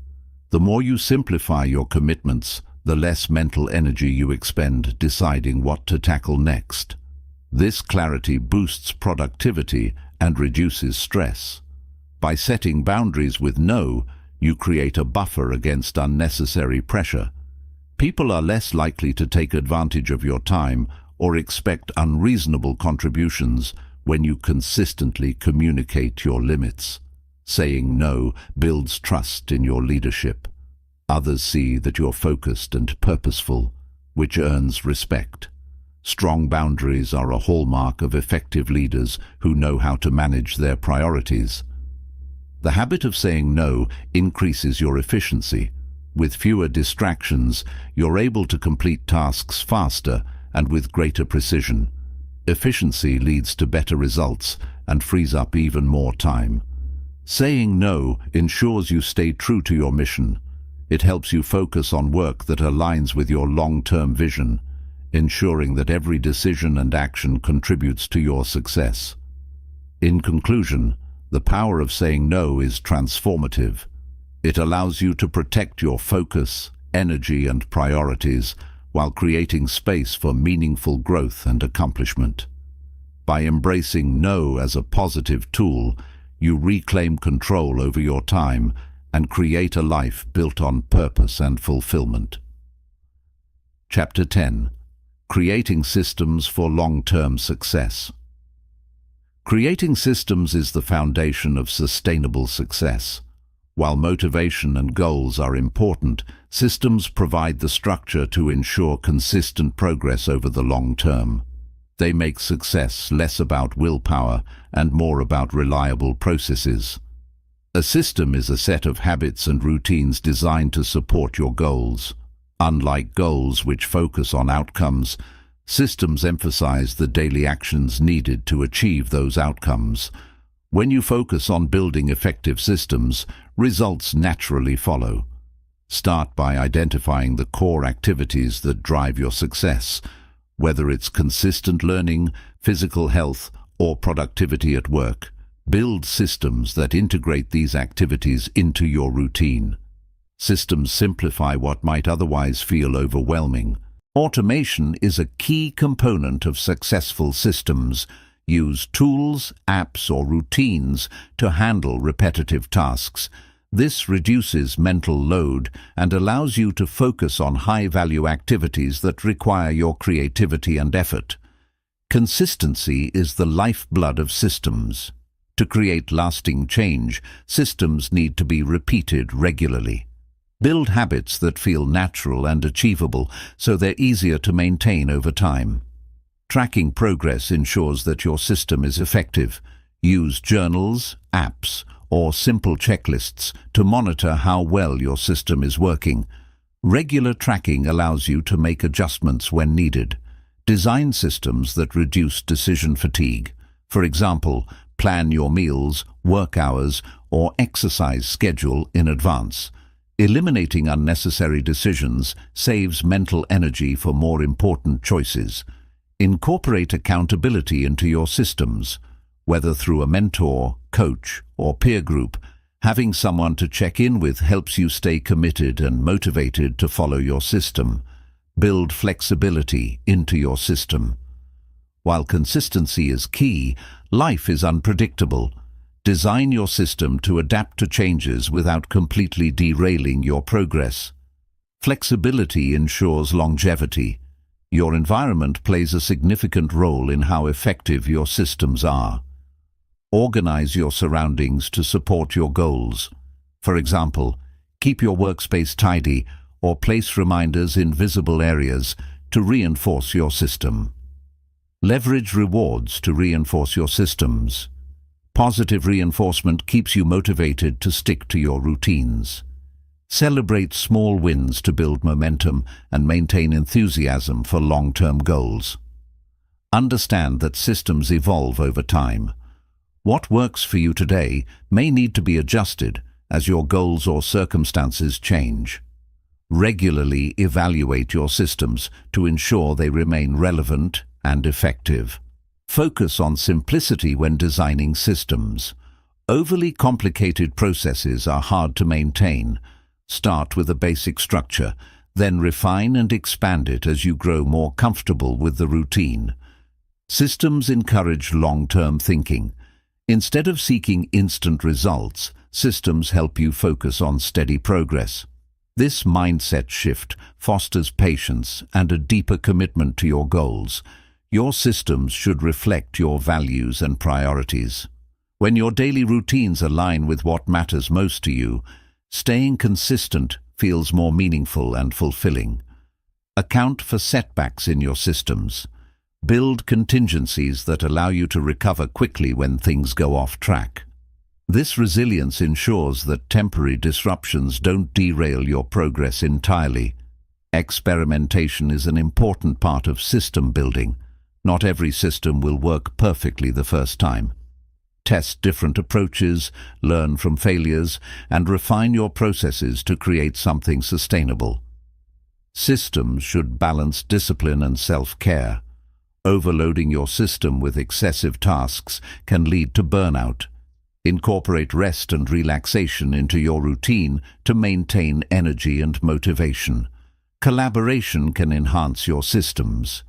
The more you simplify your commitments, the less mental energy you expend deciding what to tackle next. This clarity boosts productivity and reduces stress. By setting boundaries with no, you create a buffer against unnecessary pressure. People are less likely to take advantage of your time or expect unreasonable contributions when you consistently communicate your limits. Saying no builds trust in your leadership. Others see that you're focused and purposeful, which earns respect. Strong boundaries are a hallmark of effective leaders who know how to manage their priorities. The habit of saying no increases your efficiency. With fewer distractions, you're able to complete tasks faster and with greater precision. Efficiency leads to better results and frees up even more time. Saying no ensures you stay true to your mission. It helps you focus on work that aligns with your long-term vision, ensuring that every decision and action contributes to your success. In conclusion, the power of saying no is transformative. It allows you to protect your focus, energy, and priorities while creating space for meaningful growth and accomplishment. By embracing no as a positive tool, you reclaim control over your time and create a life built on purpose and fulfillment. Chapter 10. Creating Systems for Long-Term Success. Creating systems is the foundation of sustainable success. While motivation and goals are important, systems provide the structure to ensure consistent progress over the long term. They make success less about willpower and more about reliable processes. A system is a set of habits and routines designed to support your goals. Unlike goals which focus on outcomes, systems emphasize the daily actions needed to achieve those outcomes. When you focus on building effective systems, results naturally follow. Start by identifying the core activities that drive your success, whether it's consistent learning, physical health, or productivity at work. Build systems that integrate these activities into your routine. Systems simplify what might otherwise feel overwhelming. Automation is a key component of successful systems. Use tools, apps, or routines to handle repetitive tasks. This reduces mental load and allows you to focus on high-value activities that require your creativity and effort. Consistency is the lifeblood of systems. To create lasting change, systems need to be repeated regularly. Build habits that feel natural and achievable so they're easier to maintain over time. Tracking progress ensures that your system is effective. Use journals, apps, or simple checklists to monitor how well your system is working. Regular tracking allows you to make adjustments when needed. Design systems that reduce decision fatigue. For example, plan your meals, work hours, or exercise schedule in advance. Eliminating unnecessary decisions saves mental energy for more important choices. Incorporate accountability into your systems. Whether through a mentor, coach, or peer group, having someone to check in with helps you stay committed and motivated to follow your system. Build flexibility into your system. While consistency is key, life is unpredictable. Design your system to adapt to changes without completely derailing your progress. Flexibility ensures longevity. Your environment plays a significant role in how effective your systems are. Organize your surroundings to support your goals. For example, keep your workspace tidy or place reminders in visible areas to reinforce your system. Leverage rewards to reinforce your systems. Positive reinforcement keeps you motivated to stick to your routines. Celebrate small wins to build momentum and maintain enthusiasm for long-term goals. Understand that systems evolve over time. What works for you today may need to be adjusted as your goals or circumstances change. Regularly evaluate your systems to ensure they remain relevant and effective. Focus on simplicity when designing systems. Overly complicated processes are hard to maintain. Start with a basic structure, then refine and expand it as you grow more comfortable with the routine. Systems encourage long-term thinking. Instead of seeking instant results, systems help you focus on steady progress. This mindset shift fosters patience and a deeper commitment to your goals. Your systems should reflect your values and priorities. When your daily routines align with what matters most to you, staying consistent feels more meaningful and fulfilling. Account for setbacks in your systems. Build contingencies that allow you to recover quickly when things go off track. This resilience ensures that temporary disruptions don't derail your progress entirely. Experimentation is an important part of system building. Not every system will work perfectly the first time. Test different approaches, learn from failures, and refine your processes to create something sustainable. Systems should balance discipline and self-care. Overloading your system with excessive tasks can lead to burnout. Incorporate rest and relaxation into your routine to maintain energy and motivation. Collaboration can enhance your systems.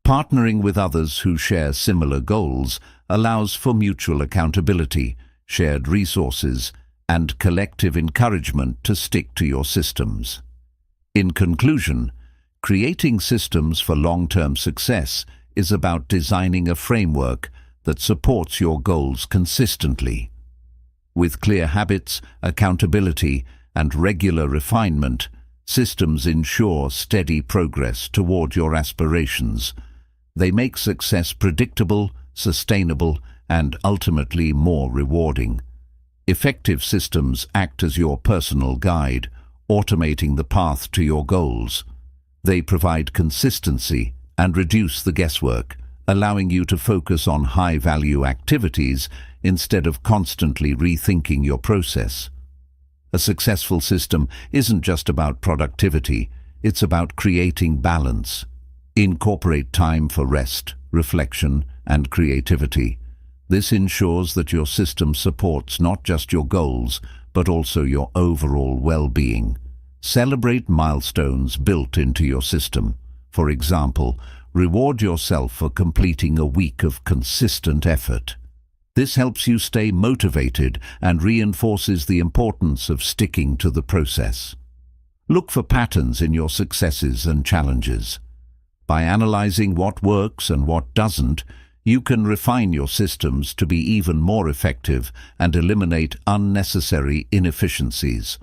Partnering with others who share similar goals allows for mutual accountability, shared resources, and collective encouragement to stick to your systems. In conclusion, creating systems for long-term success is about designing a framework that supports your goals consistently. With clear habits, accountability, and regular refinement, systems ensure steady progress toward your aspirations. They make success predictable, sustainable, and ultimately more rewarding. Effective systems act as your personal guide, automating the path to your goals. They provide consistency and reduce the guesswork, allowing you to focus on high-value activities instead of constantly rethinking your process. A successful system isn't just about productivity, it's about creating balance. Incorporate time for rest, reflection, and creativity. This ensures that your system supports not just your goals, but also your overall well-being. Celebrate milestones built into your system. For example, reward yourself for completing a week of consistent effort. This helps you stay motivated and reinforces the importance of sticking to the process. Look for patterns in your successes and challenges. By analyzing what works and what doesn't, you can refine your systems to be even more effective and eliminate unnecessary inefficiencies.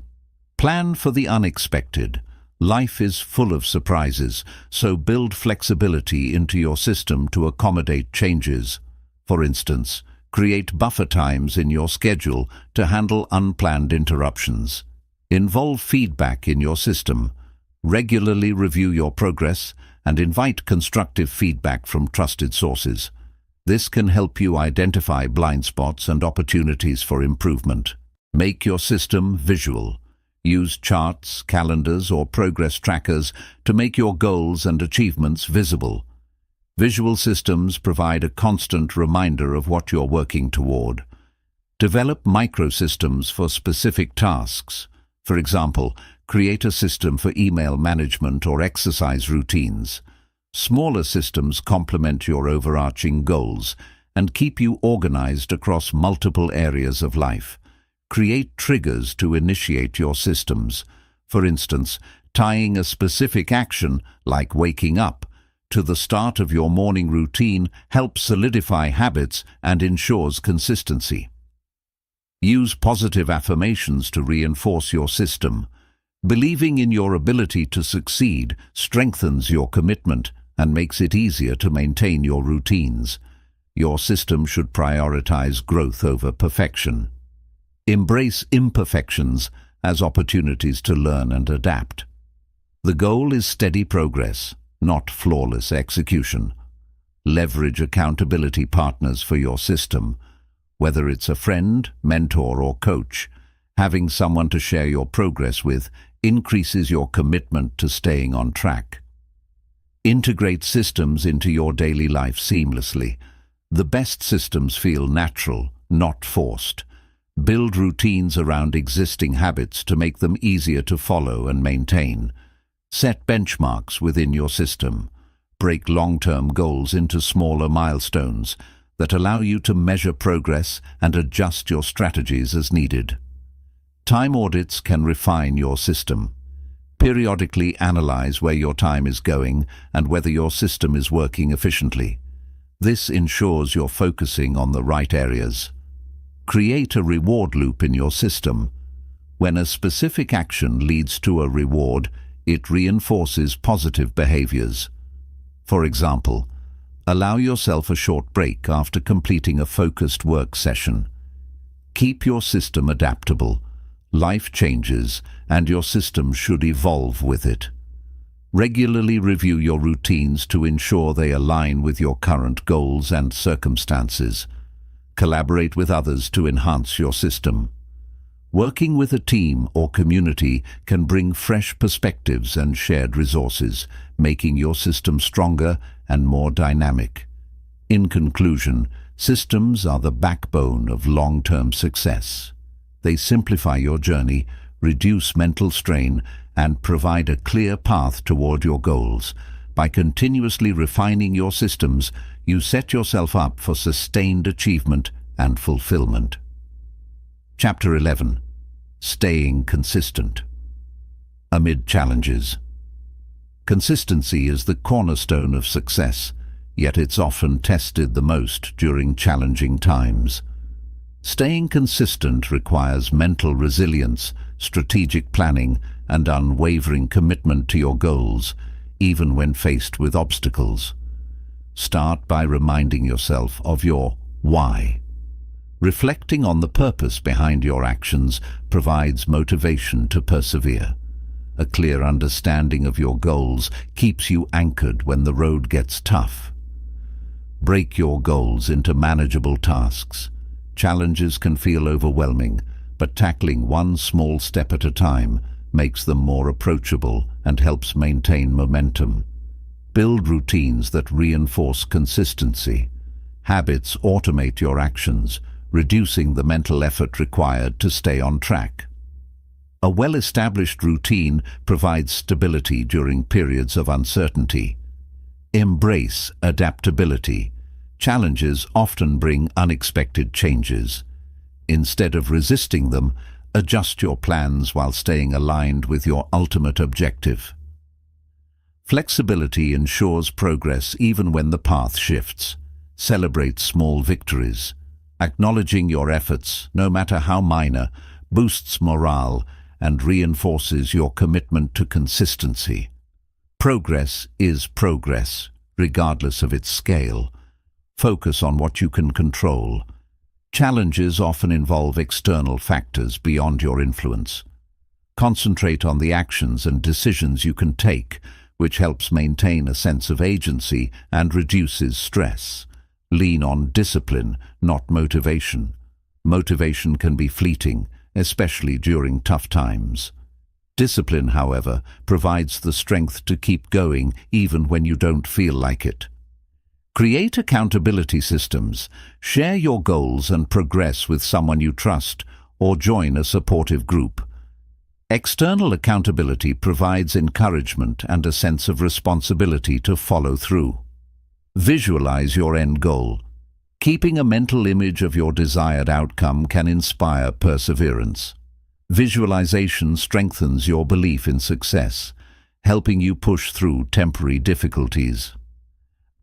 Plan for the unexpected. Life is full of surprises, so build flexibility into your system to accommodate changes. For instance, create buffer times in your schedule to handle unplanned interruptions. Involve feedback in your system. Regularly review your progress and invite constructive feedback from trusted sources. This can help you identify blind spots and opportunities for improvement. Make your system visual. Use charts, calendars, or progress trackers to make your goals and achievements visible. Visual systems provide a constant reminder of what you're working toward. Develop microsystems for specific tasks. For example, create a system for email management or exercise routines. Smaller systems complement your overarching goals and keep you organized across multiple areas of life. Create triggers to initiate your systems. For instance, tying a specific action, like waking up, to the start of your morning routine helps solidify habits and ensures consistency. Use positive affirmations to reinforce your system. Believing in your ability to succeed strengthens your commitment and makes it easier to maintain your routines. Your system should prioritize growth over perfection. Embrace imperfections as opportunities to learn and adapt. The goal is steady progress, not flawless execution. Leverage accountability partners for your system. Whether it's a friend, mentor, or coach, having someone to share your progress with increases your commitment to staying on track. Integrate systems into your daily life seamlessly. The best systems feel natural, not forced. Build routines around existing habits to make them easier to follow and maintain. Set benchmarks within your system. Break long-term goals into smaller milestones that allow you to measure progress and adjust your strategies as needed. Time audits can refine your system. Periodically analyze where your time is going and whether your system is working efficiently. This ensures you're focusing on the right areas. Create a reward loop in your system. When a specific action leads to a reward, it reinforces positive behaviors. For example, allow yourself a short break after completing a focused work session. Keep your system adaptable. Life changes, and your system should evolve with it. Regularly review your routines to ensure they align with your current goals and circumstances. Collaborate with others to enhance your system. Working with a team or community can bring fresh perspectives and shared resources, making your system stronger and more dynamic. In conclusion, systems are the backbone of long-term success. They simplify your journey, reduce mental strain, and provide a clear path toward your goals. By continuously refining your systems, you set yourself up for sustained achievement and fulfillment. Chapter 11. Staying consistent. Amid challenges. Consistency is the cornerstone of success, yet it's often tested the most during challenging times. Staying consistent requires mental resilience, strategic planning, and unwavering commitment to your goals, even when faced with obstacles. Start by reminding yourself of your why. Reflecting on the purpose behind your actions provides motivation to persevere. A clear understanding of your goals keeps you anchored when the road gets tough. Break your goals into manageable tasks. Challenges can feel overwhelming, but tackling one small step at a time makes them more approachable and helps maintain momentum. Build routines that reinforce consistency. Habits automate your actions, reducing the mental effort required to stay on track. A well-established routine provides stability during periods of uncertainty. Embrace adaptability. Challenges often bring unexpected changes. Instead of resisting them, adjust your plans while staying aligned with your ultimate objective. Flexibility ensures progress even when the path shifts. Celebrate small victories. Acknowledging your efforts, no matter how minor, boosts morale and reinforces your commitment to consistency. Progress is progress, regardless of its scale. Focus on what you can control. Challenges often involve external factors beyond your influence. Concentrate on the actions and decisions you can take, which helps maintain a sense of agency and reduces stress. Lean on discipline, not motivation. Motivation can be fleeting, especially during tough times. Discipline, however, provides the strength to keep going even when you don't feel like it. Create accountability systems. Share your goals and progress with someone you trust, or join a supportive group. External accountability provides encouragement and a sense of responsibility to follow through. Visualize your end goal. Keeping a mental image of your desired outcome can inspire perseverance. Visualization strengthens your belief in success, helping you push through temporary difficulties.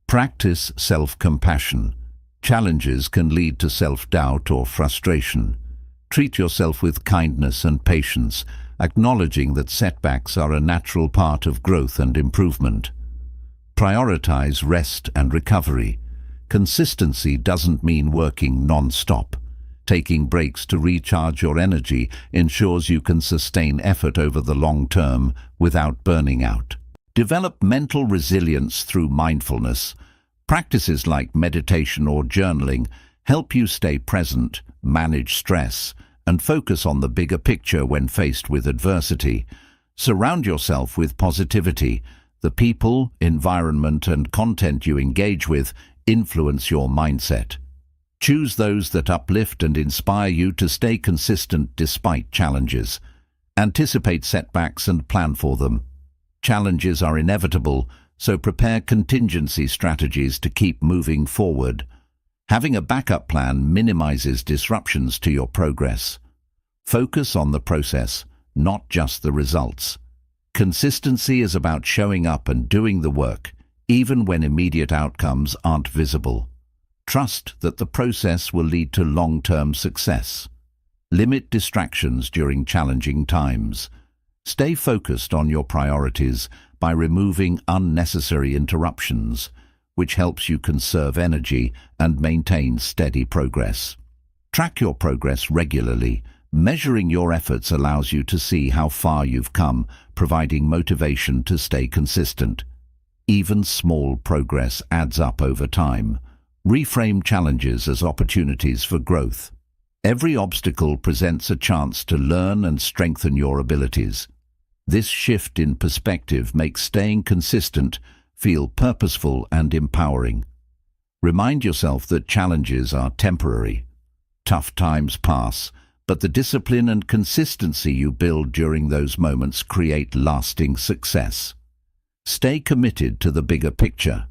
Practice self-compassion. Challenges can lead to self-doubt or frustration. Treat yourself with kindness and patience, acknowledging that setbacks are a natural part of growth and improvement. Prioritize rest and recovery. Consistency doesn't mean working non-stop. Taking breaks to recharge your energy ensures you can sustain effort over the long term without burning out. Develop mental resilience through mindfulness. Practices like meditation or journaling help you stay present, manage stress, and focus on the bigger picture when faced with adversity. Surround yourself with positivity. The people, environment, and content you engage with influence your mindset. Choose those that uplift and inspire you to stay consistent despite challenges. Anticipate setbacks and plan for them. Challenges are inevitable, so prepare contingency strategies to keep moving forward. Having a backup plan minimizes disruptions to your progress. Focus on the process, not just the results. Consistency is about showing up and doing the work, even when immediate outcomes aren't visible. Trust that the process will lead to long-term success. Limit distractions during challenging times. Stay focused on your priorities by removing unnecessary interruptions, which helps you conserve energy and maintain steady progress. Track your progress regularly. Measuring your efforts allows you to see how far you've come, providing motivation to stay consistent. Even small progress adds up over time. Reframe challenges as opportunities for growth. Every obstacle presents a chance to learn and strengthen your abilities. This shift in perspective makes staying consistent feel purposeful and empowering. Remind yourself that challenges are temporary. Tough times pass, but the discipline and consistency you build during those moments create lasting success. Stay committed to the bigger picture.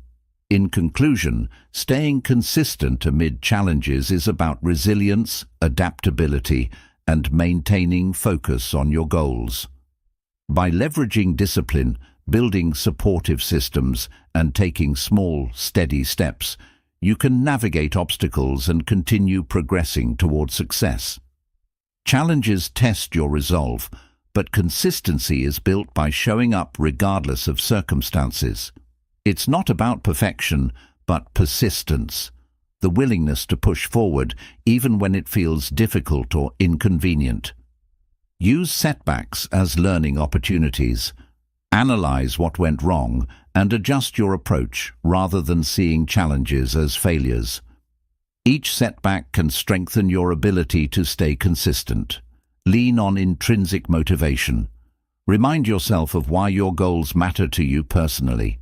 In conclusion, staying consistent amid challenges is about resilience, adaptability, and maintaining focus on your goals. By leveraging discipline, building supportive systems, and taking small, steady steps, you can navigate obstacles and continue progressing toward success. Challenges test your resolve, but consistency is built by showing up regardless of circumstances. It's not about perfection, but persistence, the willingness to push forward even when it feels difficult or inconvenient. Use setbacks as learning opportunities. Analyze what went wrong and adjust your approach rather than seeing challenges as failures. Each setback can strengthen your ability to stay consistent. Lean on intrinsic motivation. Remind yourself of why your goals matter to you personally.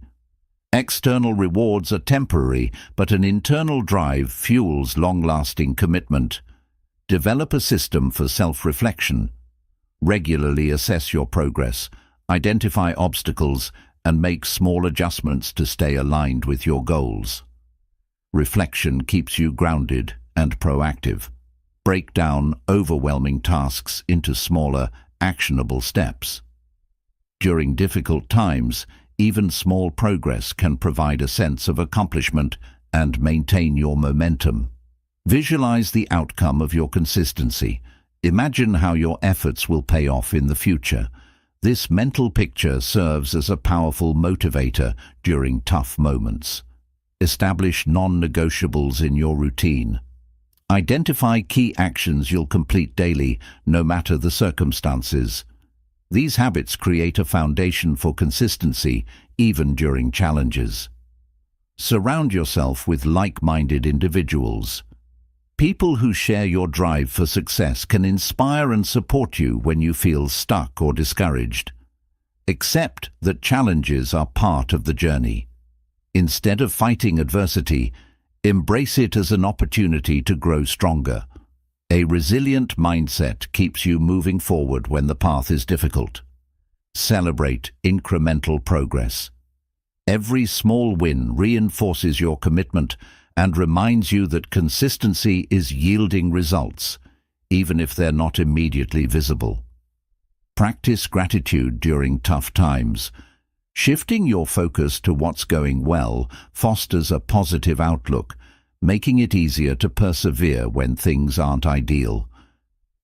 External rewards are temporary, but an internal drive fuels long-lasting commitment. Develop a system for self-reflection. Regularly assess your progress, identify obstacles, and make small adjustments to stay aligned with your goals. Reflection keeps you grounded and proactive. Break down overwhelming tasks into smaller, actionable steps. During difficult times, even small progress can provide a sense of accomplishment and maintain your momentum. Visualize the outcome of your consistency. Imagine how your efforts will pay off in the future. This mental picture serves as a powerful motivator during tough moments. Establish non-negotiables in your routine. Identify key actions you'll complete daily, no matter the circumstances. These habits create a foundation for consistency, even during challenges. Surround yourself with like-minded individuals. People who share your drive for success can inspire and support you when you feel stuck or discouraged. Accept that challenges are part of the journey. Instead of fighting adversity, embrace it as an opportunity to grow stronger. A resilient mindset keeps you moving forward when the path is difficult. Celebrate incremental progress. Every small win reinforces your commitment and reminds you that consistency is yielding results, even if they're not immediately visible. Practice gratitude during tough times. Shifting your focus to what's going well fosters a positive outlook, making it easier to persevere when things aren't ideal.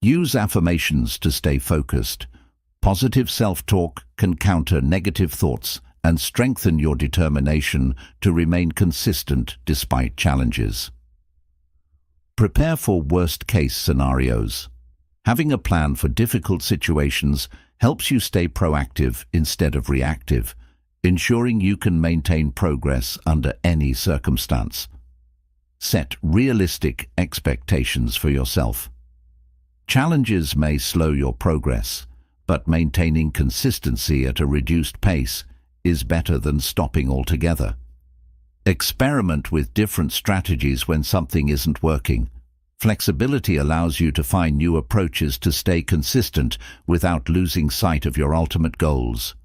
Use affirmations to stay focused. Positive self-talk can counter negative thoughts and strengthen your determination to remain consistent despite challenges. Prepare for worst-case scenarios. Having a plan for difficult situations helps you stay proactive instead of reactive, ensuring you can maintain progress under any circumstance. Set realistic expectations for yourself. Challenges may slow your progress, but maintaining consistency at a reduced pace is better than stopping altogether. Experiment with different strategies when something isn't working. Flexibility allows you to find new approaches to stay consistent without losing sight of your ultimate goals.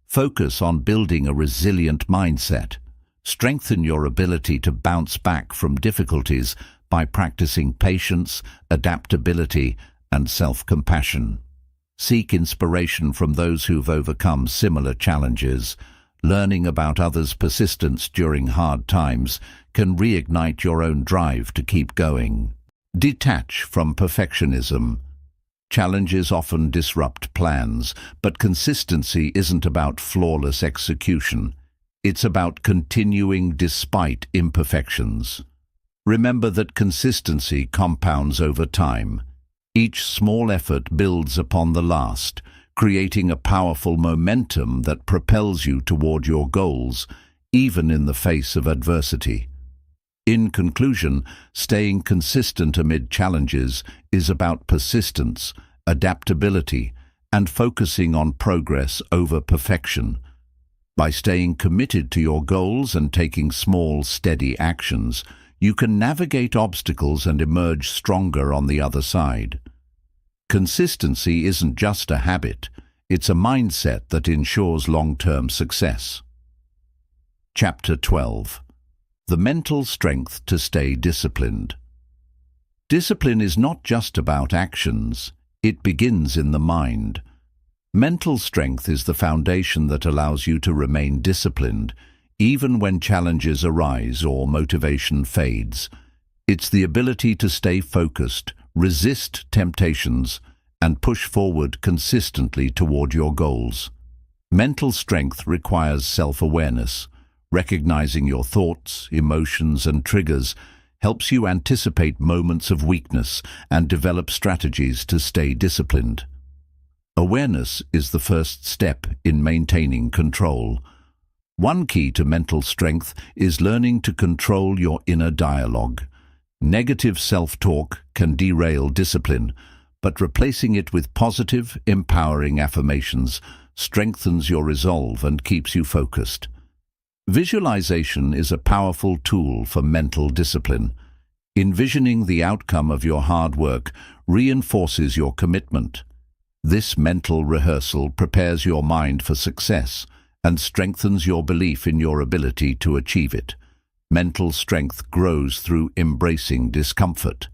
Focus on building a resilient mindset. Strengthen your ability to bounce back from difficulties by practicing patience, adaptability, and self-compassion. Seek inspiration from those who've overcome similar challenges. Learning about others' persistence during hard times can reignite your own drive to keep going. Detach from perfectionism. Challenges often disrupt plans, but consistency isn't about flawless execution. It's about continuing despite imperfections. Remember that consistency compounds over time. Each small effort builds upon the last, creating a powerful momentum that propels you toward your goals, even in the face of adversity. In conclusion, staying consistent amid challenges is about persistence, adaptability, and focusing on progress over perfection. By staying committed to your goals and taking small, steady actions, you can navigate obstacles and emerge stronger on the other side. Consistency isn't just a habit, it's a mindset that ensures long-term success. Chapter 12. The mental strength to stay disciplined. Discipline is not just about actions, it begins in the mind. Mental strength is the foundation that allows you to remain disciplined, even when challenges arise or motivation fades. It's the ability to stay focused, resist temptations, and push forward consistently toward your goals. Mental strength requires self-awareness. Recognizing your thoughts, emotions, and triggers helps you anticipate moments of weakness and develop strategies to stay disciplined. Awareness is the first step in maintaining control. One key to mental strength is learning to control your inner dialogue. Negative self-talk can derail discipline, but replacing it with positive, empowering affirmations strengthens your resolve and keeps you focused. Visualization is a powerful tool for mental discipline. Envisioning the outcome of your hard work reinforces your commitment. This mental rehearsal prepares your mind for success and strengthens your belief in your ability to achieve it. Mental strength grows through embracing discomfort.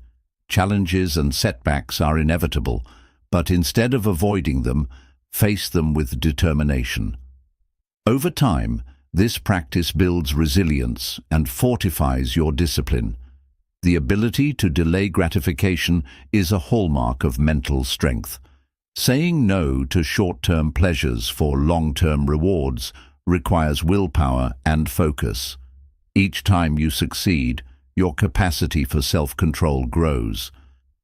Challenges and setbacks are inevitable, but instead of avoiding them, face them with determination. Over time, this practice builds resilience and fortifies your discipline. The ability to delay gratification is a hallmark of mental strength. Saying no to short-term pleasures for long-term rewards requires willpower and focus. Each time you succeed, your capacity for self-control grows.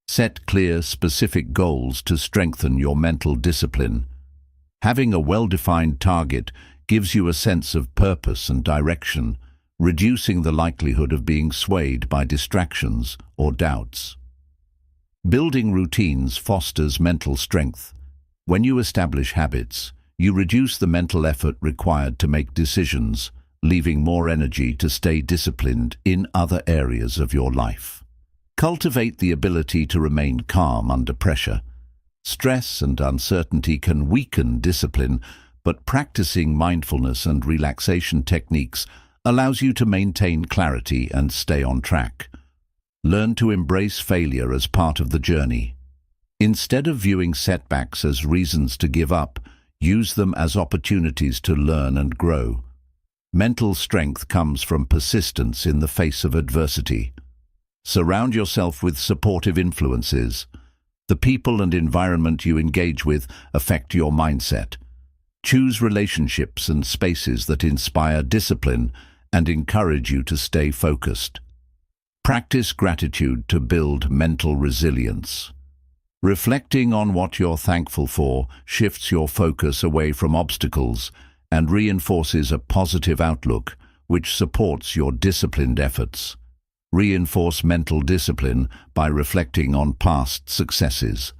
Set clear, specific goals to strengthen your mental discipline. Having a well-defined target gives you a sense of purpose and direction, reducing the likelihood of being swayed by distractions or doubts. Building routines fosters mental strength. When you establish habits, you reduce the mental effort required to make decisions, leaving more energy to stay disciplined in other areas of your life. Cultivate the ability to remain calm under pressure. Stress and uncertainty can weaken discipline, but practicing mindfulness and relaxation techniques allows you to maintain clarity and stay on track. Learn to embrace failure as part of the journey. Instead of viewing setbacks as reasons to give up, use them as opportunities to learn and grow. Mental strength comes from persistence in the face of adversity. Surround yourself with supportive influences. The people and environment you engage with affect your mindset. Choose relationships and spaces that inspire discipline and encourage you to stay focused. Practice gratitude to build mental resilience. Reflecting on what you're thankful for shifts your focus away from obstacles and reinforces a positive outlook, which supports your disciplined efforts. Reinforce mental discipline by reflecting on past successes.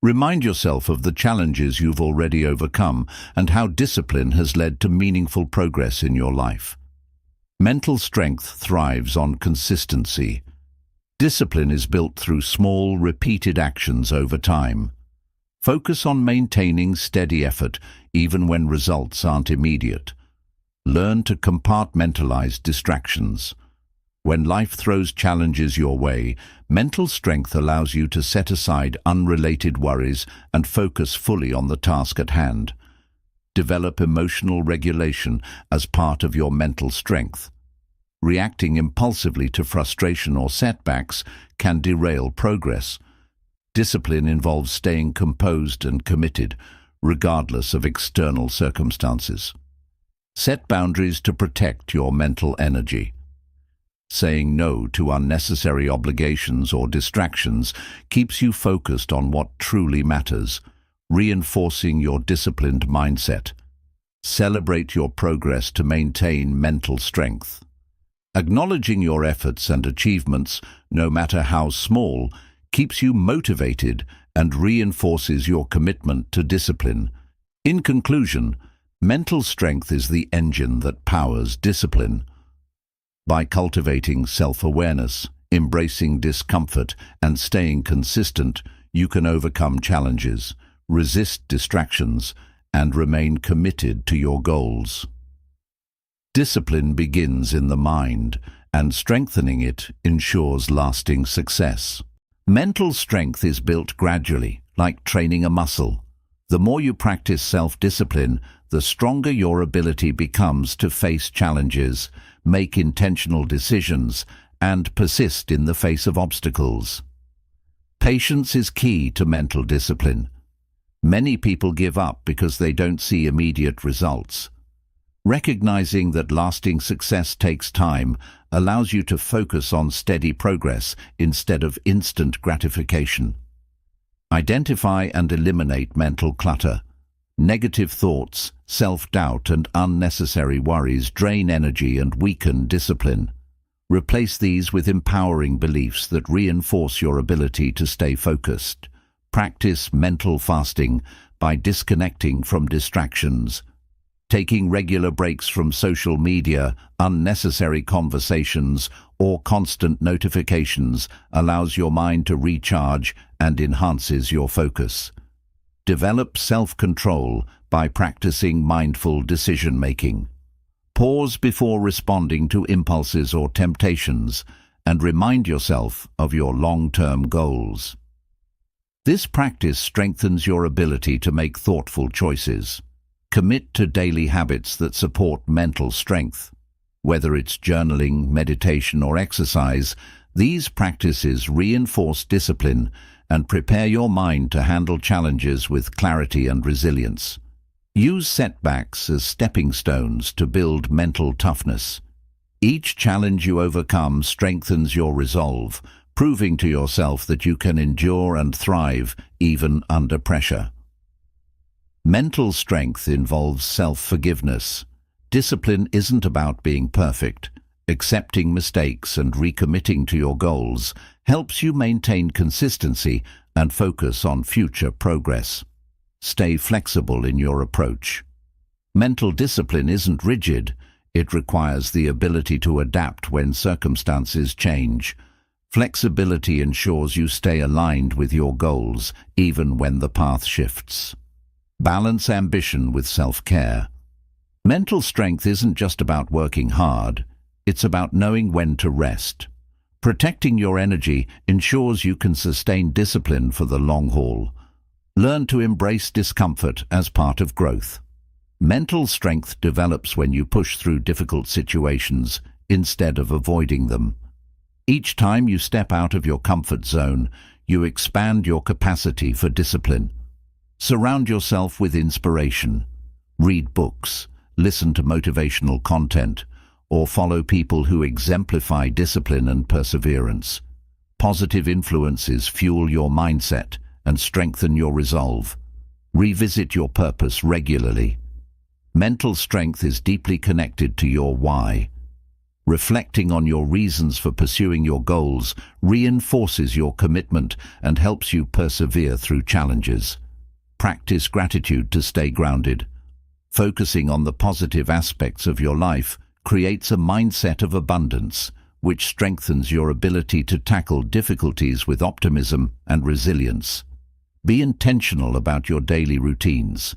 Remind yourself of the challenges you've already overcome and how discipline has led to meaningful progress in your life. Mental strength thrives on consistency. Discipline is built through small, repeated actions over time. Focus on maintaining steady effort, even when results aren't immediate. Learn to compartmentalize distractions. When life throws challenges your way, mental strength allows you to set aside unrelated worries and focus fully on the task at hand. Develop emotional regulation as part of your mental strength. Reacting impulsively to frustration or setbacks can derail progress. Discipline involves staying composed and committed, regardless of external circumstances. Set boundaries to protect your mental energy. Saying no to unnecessary obligations or distractions keeps you focused on what truly matters, reinforcing your disciplined mindset. Celebrate your progress to maintain mental strength. Acknowledging your efforts and achievements, no matter how small, keeps you motivated and reinforces your commitment to discipline. In conclusion, mental strength is the engine that powers discipline. By cultivating self-awareness, embracing discomfort, and staying consistent, you can overcome challenges, resist distractions, and remain committed to your goals. Discipline begins in the mind, and strengthening it ensures lasting success. Mental strength is built gradually, like training a muscle. The more you practice self-discipline, the stronger your ability becomes to face challenges, make intentional decisions, and persist in the face of obstacles. Patience is key to mental discipline. Many people give up because they don't see immediate results. Recognizing that lasting success takes time allows you to focus on steady progress instead of instant gratification. Identify and eliminate mental clutter. Negative thoughts, self-doubt, and unnecessary worries drain energy and weaken discipline. Replace these with empowering beliefs that reinforce your ability to stay focused. Practice mental fasting by disconnecting from distractions. Taking regular breaks from social media, unnecessary conversations, or constant notifications allows your mind to recharge and enhances your focus. Develop self-control by practicing mindful decision-making. Pause before responding to impulses or temptations and remind yourself of your long-term goals. This practice strengthens your ability to make thoughtful choices. Commit to daily habits that support mental strength. Whether it's journaling, meditation, or exercise, these practices reinforce discipline and prepare your mind to handle challenges with clarity and resilience. Use setbacks as stepping stones to build mental toughness. Each challenge you overcome strengthens your resolve, proving to yourself that you can endure and thrive even under pressure. Mental strength involves self-forgiveness. Discipline isn't about being perfect. Accepting mistakes and recommitting to your goals helps you maintain consistency and focus on future progress. Stay flexible in your approach. Mental discipline isn't rigid. It requires the ability to adapt when circumstances change. Flexibility ensures you stay aligned with your goals, even when the path shifts. Balance ambition with self-care. Mental strength isn't just about working hard. It's about knowing when to rest. Protecting your energy ensures you can sustain discipline for the long haul. Learn to embrace discomfort as part of growth. Mental strength develops when you push through difficult situations instead of avoiding them. Each time you step out of your comfort zone, you expand your capacity for discipline. Surround yourself with inspiration. Read books, listen to motivational content, or follow people who exemplify discipline and perseverance. Positive influences fuel your mindset and strengthen your resolve. Revisit your purpose regularly. Mental strength is deeply connected to your why. Reflecting on your reasons for pursuing your goals reinforces your commitment and helps you persevere through challenges. Practice gratitude to stay grounded. Focusing on the positive aspects of your life creates a mindset of abundance, which strengthens your ability to tackle difficulties with optimism and resilience. Be intentional about your daily routines.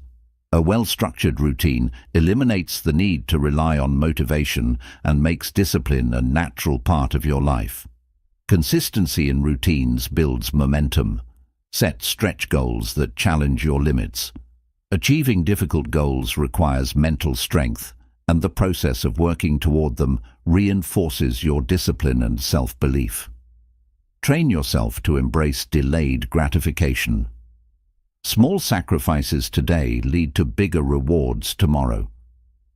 A well-structured routine eliminates the need to rely on motivation and makes discipline a natural part of your life. Consistency in routines builds momentum. Set stretch goals that challenge your limits. Achieving difficult goals requires mental strength, and the process of working toward them reinforces your discipline and self-belief. Train yourself to embrace delayed gratification. Small sacrifices today lead to bigger rewards tomorrow.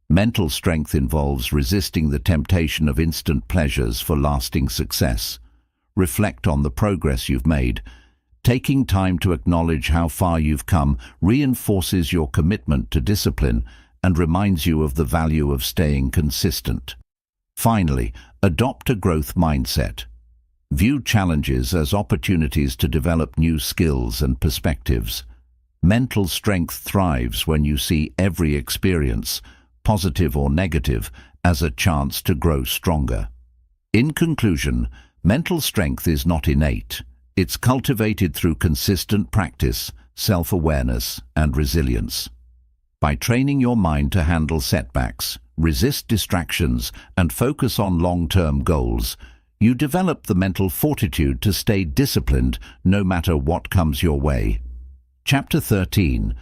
Mental strength involves resisting the temptation of instant pleasures for lasting success. Reflect on the progress you've made. Taking time to acknowledge how far you've come reinforces your commitment to discipline and reminds you of the value of staying consistent. Finally, adopt a growth mindset. View challenges as opportunities to develop new skills and perspectives. Mental strength thrives when you see every experience, positive or negative, as a chance to grow stronger. In conclusion, mental strength is not innate. It's cultivated through consistent practice, self-awareness, and resilience. By training your mind to handle setbacks, resist distractions, and focus on long-term goals, you develop the mental fortitude to stay disciplined no matter what comes your way. Chapter 13.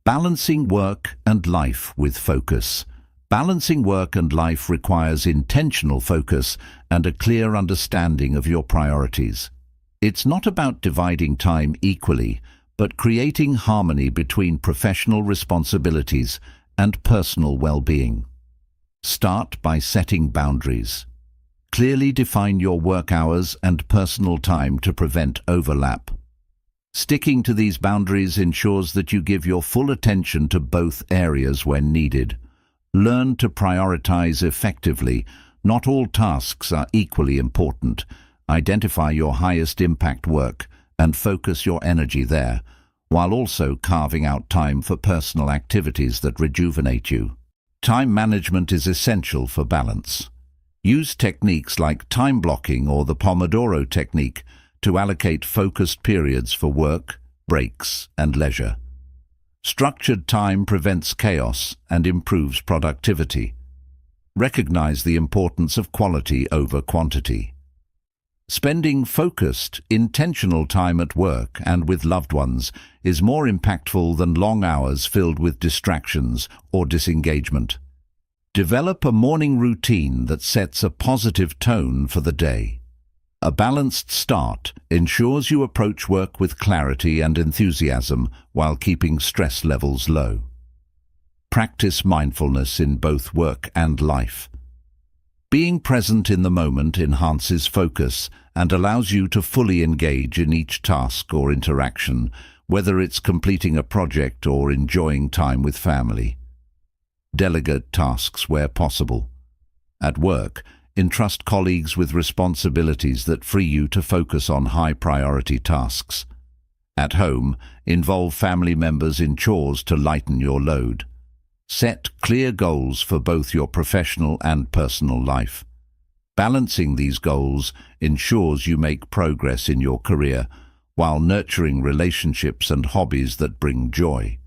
Balancing Work and Life with Focus. Balancing work and life requires intentional focus and a clear understanding of your priorities. It's not about dividing time equally, but creating harmony between professional responsibilities and personal well-being. Start by setting boundaries. Clearly define your work hours and personal time to prevent overlap. Sticking to these boundaries ensures that you give your full attention to both areas when needed. Learn to prioritize effectively. Not all tasks are equally important. Identify your highest impact work and focus your energy there, while also carving out time for personal activities that rejuvenate you. Time management is essential for balance. Use techniques like time blocking or the Pomodoro technique to allocate focused periods for work, breaks, and leisure. Structured time prevents chaos and improves productivity. Recognize the importance of quality over quantity. Spending focused, intentional time at work and with loved ones is more impactful than long hours filled with distractions or disengagement. Develop a morning routine that sets a positive tone for the day. A balanced start ensures you approach work with clarity and enthusiasm while keeping stress levels low. Practice mindfulness in both work and life. Being present in the moment enhances focus and allows you to fully engage in each task or interaction, whether it's completing a project or enjoying time with family. Delegate tasks where possible. At work, entrust colleagues with responsibilities that free you to focus on high-priority tasks. At home, involve family members in chores to lighten your load. Set clear goals for both your professional and personal life. Balancing these goals ensures you make progress in your career while nurturing relationships and hobbies that bring joy.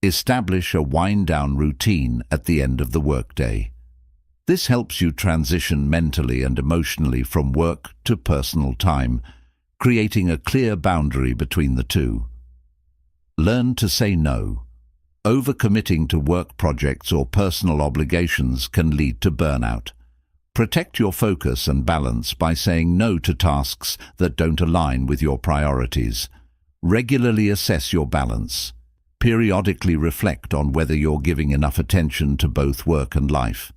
Establish a wind-down routine at the end of the workday. This helps you transition mentally and emotionally from work to personal time, creating a clear boundary between the two. Learn to say no. Overcommitting to work projects or personal obligations can lead to burnout. Protect your focus and balance by saying no to tasks that don't align with your priorities. Regularly assess your balance. Periodically reflect on whether you're giving enough attention to both work and life.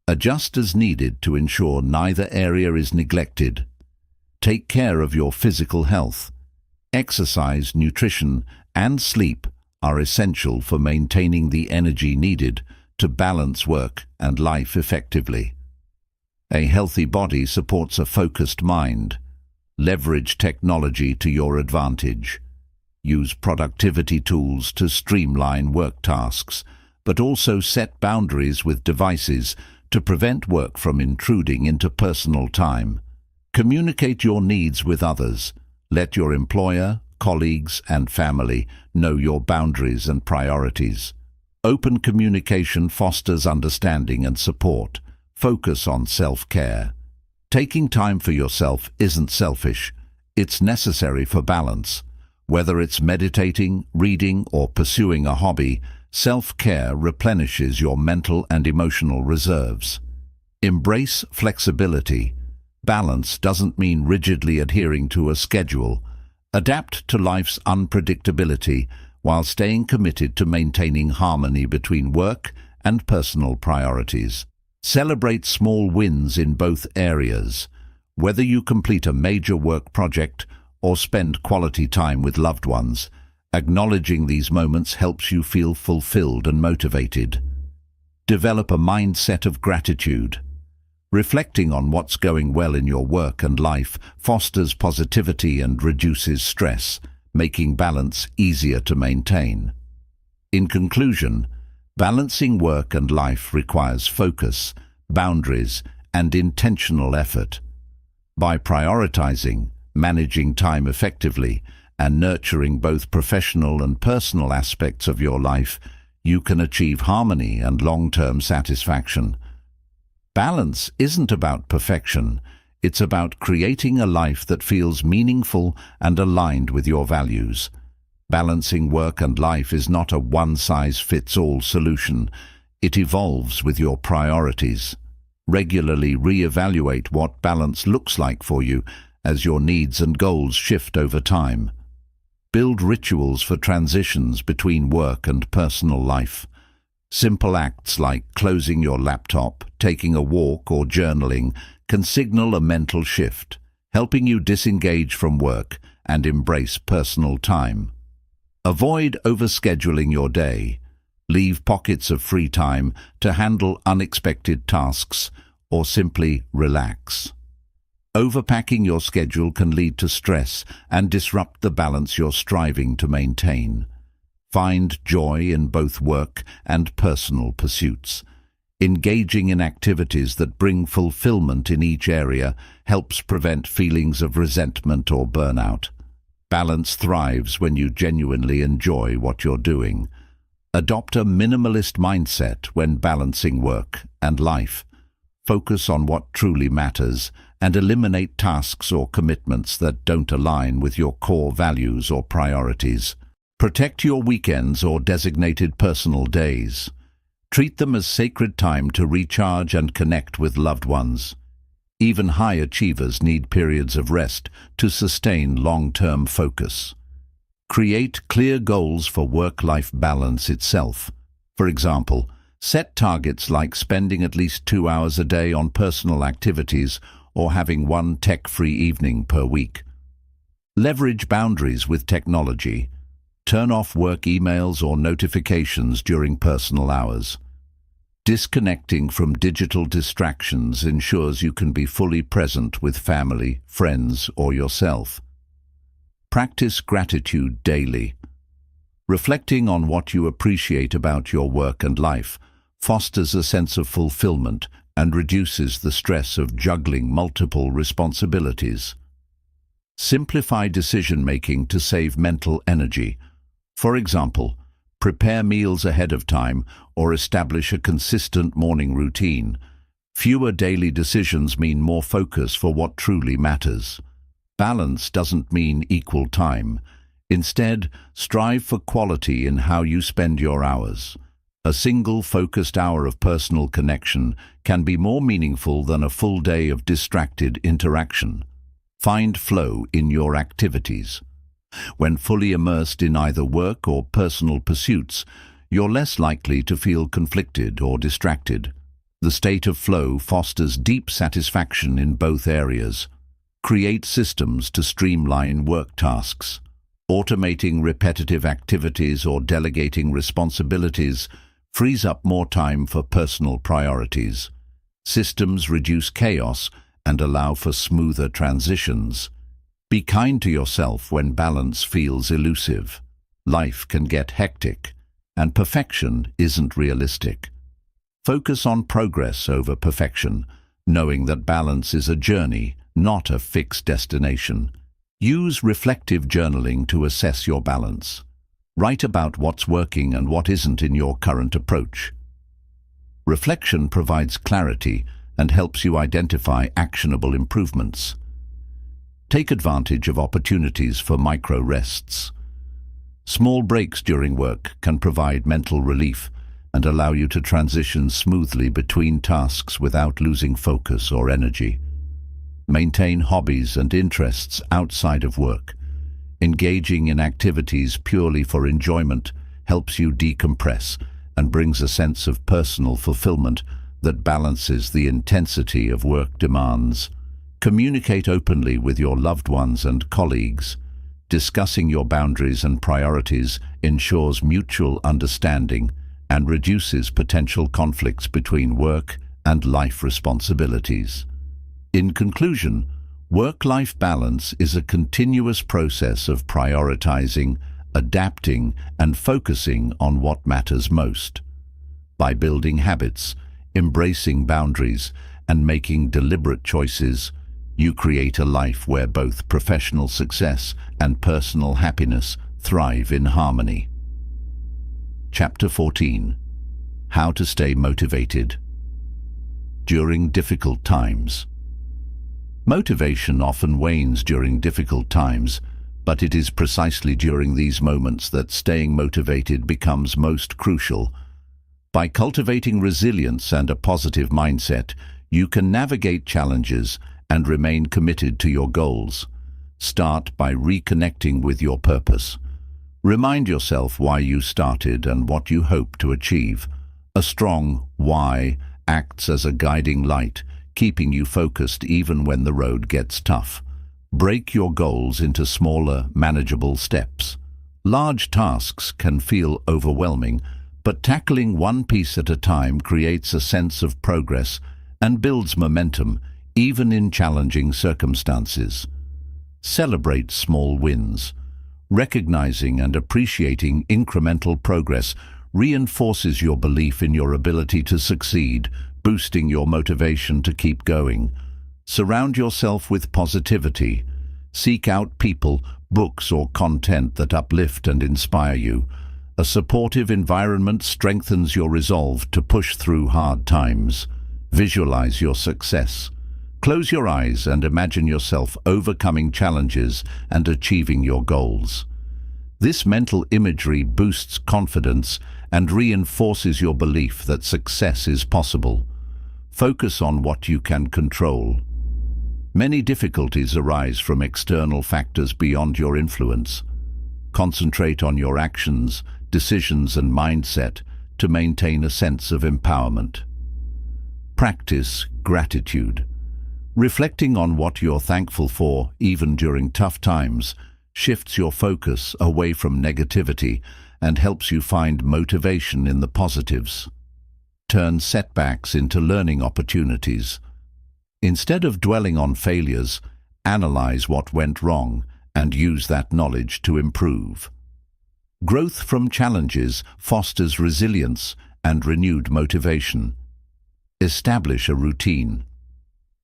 Adjust as needed to ensure neither area is neglected. Take care of your physical health. Exercise, nutrition, and sleep are essential for maintaining the energy needed to balance work and life effectively. A healthy body supports a focused mind. Leverage technology to your advantage. Use productivity tools to streamline work tasks, but also set boundaries with devices to prevent work from intruding into personal time. Communicate your needs with others. Let your employer, colleagues, and family know your boundaries and priorities. Open communication fosters understanding and support. Focus on self-care. Taking time for yourself isn't selfish. It's necessary for balance. Whether it's meditating, reading, or pursuing a hobby, self-care replenishes your mental and emotional reserves. Embrace flexibility. Balance doesn't mean rigidly adhering to a schedule. Adapt to life's unpredictability while staying committed to maintaining harmony between work and personal priorities. Celebrate small wins in both areas. Whether you complete a major work project or spend quality time with loved ones, acknowledging these moments helps you feel fulfilled and motivated. Develop a mindset of gratitude. Reflecting on what's going well in your work and life fosters positivity and reduces stress, making balance easier to maintain. In conclusion, balancing work and life requires focus, boundaries, and intentional effort. By prioritizing, managing time effectively, and nurturing both professional and personal aspects of your life, you can achieve harmony and long-term satisfaction. Balance isn't about perfection. It's about creating a life that feels meaningful and aligned with your values. Balancing work and life is not a one-size-fits-all solution. It evolves with your priorities. Regularly reevaluate what balance looks like for you as your needs and goals shift over time. Build rituals for transitions between work and personal life. Simple acts like closing your laptop, taking a walk, or journaling can signal a mental shift, helping you disengage from work and embrace personal time. Avoid overscheduling your day. Leave pockets of free time to handle unexpected tasks or simply relax. Overpacking your schedule can lead to stress and disrupt the balance you're striving to maintain. Find joy in both work and personal pursuits. Engaging in activities that bring fulfillment in each area helps prevent feelings of resentment or burnout. Balance thrives when you genuinely enjoy what you're doing. Adopt a minimalist mindset when balancing work and life. Focus on what truly matters and eliminate tasks or commitments that don't align with your core values or priorities. Protect your weekends or designated personal days. Treat them as sacred time to recharge and connect with loved ones. Even high achievers need periods of rest to sustain long-term focus. Create clear goals for work-life balance itself. For example, set targets like spending at least 2 hours a day on personal activities or having one tech-free evening per week. Leverage boundaries with technology. Turn off work emails or notifications during personal hours. Disconnecting from digital distractions ensures you can be fully present with family, friends, or yourself. Practice gratitude daily. Reflecting on what you appreciate about your work and life fosters a sense of fulfillment and reduces the stress of juggling multiple responsibilities. Simplify decision-making to save mental energy. For example, prepare meals ahead of time or establish a consistent morning routine. Fewer daily decisions mean more focus for what truly matters. Balance doesn't mean equal time. Instead, strive for quality in how you spend your hours. A single focused hour of personal connection can be more meaningful than a full day of distracted interaction. Find flow in your activities. When fully immersed in either work or personal pursuits, you're less likely to feel conflicted or distracted. The state of flow fosters deep satisfaction in both areas. Create systems to streamline work tasks. Automating repetitive activities or delegating responsibilities frees up more time for personal priorities. Systems reduce chaos and allow for smoother transitions. Be kind to yourself when balance feels elusive. Life can get hectic, and perfection isn't realistic. Focus on progress over perfection, knowing that balance is a journey, not a fixed destination. Use reflective journaling to assess your balance. Write about what's working and what isn't in your current approach. Reflection provides clarity and helps you identify actionable improvements. Take advantage of opportunities for micro-rests. Small breaks during work can provide mental relief and allow you to transition smoothly between tasks without losing focus or energy. Maintain hobbies and interests outside of work. Engaging in activities purely for enjoyment helps you decompress and brings a sense of personal fulfillment that balances the intensity of work demands. Communicate openly with your loved ones and colleagues. Discussing your boundaries and priorities ensures mutual understanding and reduces potential conflicts between work and life responsibilities. In conclusion, work-life balance is a continuous process of prioritizing, adapting, and focusing on what matters most. By building habits, embracing boundaries, and making deliberate choices, you create a life where both professional success and personal happiness thrive in harmony. Chapter 14. How to stay motivated during difficult times. Motivation often wanes during difficult times, but it is precisely during these moments that staying motivated becomes most crucial. By cultivating resilience and a positive mindset, you can navigate challenges and remain committed to your goals. Start by reconnecting with your purpose. Remind yourself why you started and what you hope to achieve. A strong why acts as a guiding light, keeping you focused even when the road gets tough. Break your goals into smaller, manageable steps. Large tasks can feel overwhelming, but tackling one piece at a time creates a sense of progress and builds momentum, even in challenging circumstances. Celebrate small wins. Recognizing and appreciating incremental progress reinforces your belief in your ability to succeed, boosting your motivation to keep going. Surround yourself with positivity. Seek out people, books, or content that uplift and inspire you. A supportive environment strengthens your resolve to push through hard times. Visualize your success. Close your eyes and imagine yourself overcoming challenges and achieving your goals. This mental imagery boosts confidence and reinforces your belief that success is possible. Focus on what you can control. Many difficulties arise from external factors beyond your influence. Concentrate on your actions, decisions, and mindset to maintain a sense of empowerment. Practice gratitude. Reflecting on what you're thankful for, even during tough times, shifts your focus away from negativity and helps you find motivation in the positives. Turn setbacks into learning opportunities. Instead of dwelling on failures, analyze what went wrong and use that knowledge to improve. Growth from challenges fosters resilience and renewed motivation. Establish a routine.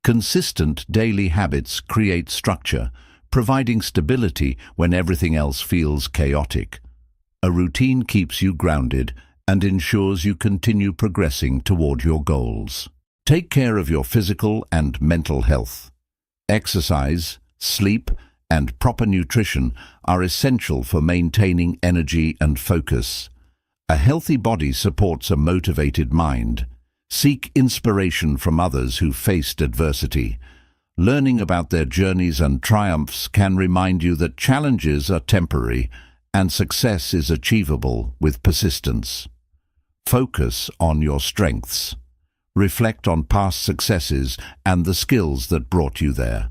Consistent daily habits create structure, providing stability when everything else feels chaotic. A routine keeps you grounded and ensures you continue progressing toward your goals. Take care of your physical and mental health. Exercise, sleep, and proper nutrition are essential for maintaining energy and focus. A healthy body supports a motivated mind. Seek inspiration from others who faced adversity. Learning about their journeys and triumphs can remind you that challenges are temporary and success is achievable with persistence. Focus on your strengths. Reflect on past successes and the skills that brought you there.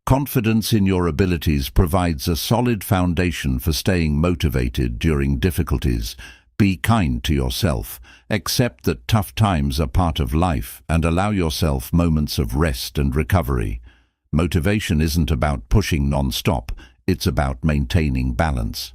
Confidence in your abilities provides a solid foundation for staying motivated during difficulties. Be kind to yourself. Accept that tough times are part of life and allow yourself moments of rest and recovery. Motivation isn't about pushing non-stop, it's about maintaining balance.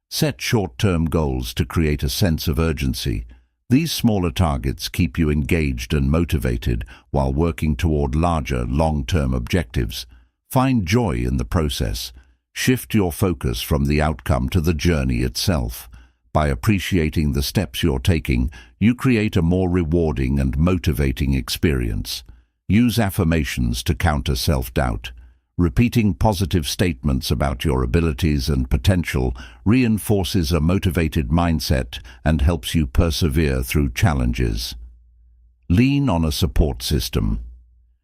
Set short-term goals to create a sense of urgency. These smaller targets keep you engaged and motivated while working toward larger, long-term objectives. Find joy in the process. Shift your focus from the outcome to the journey itself. By appreciating the steps you're taking, you create a more rewarding and motivating experience. Use affirmations to counter self-doubt. Repeating positive statements about your abilities and potential reinforces a motivated mindset and helps you persevere through challenges. Lean on a support system.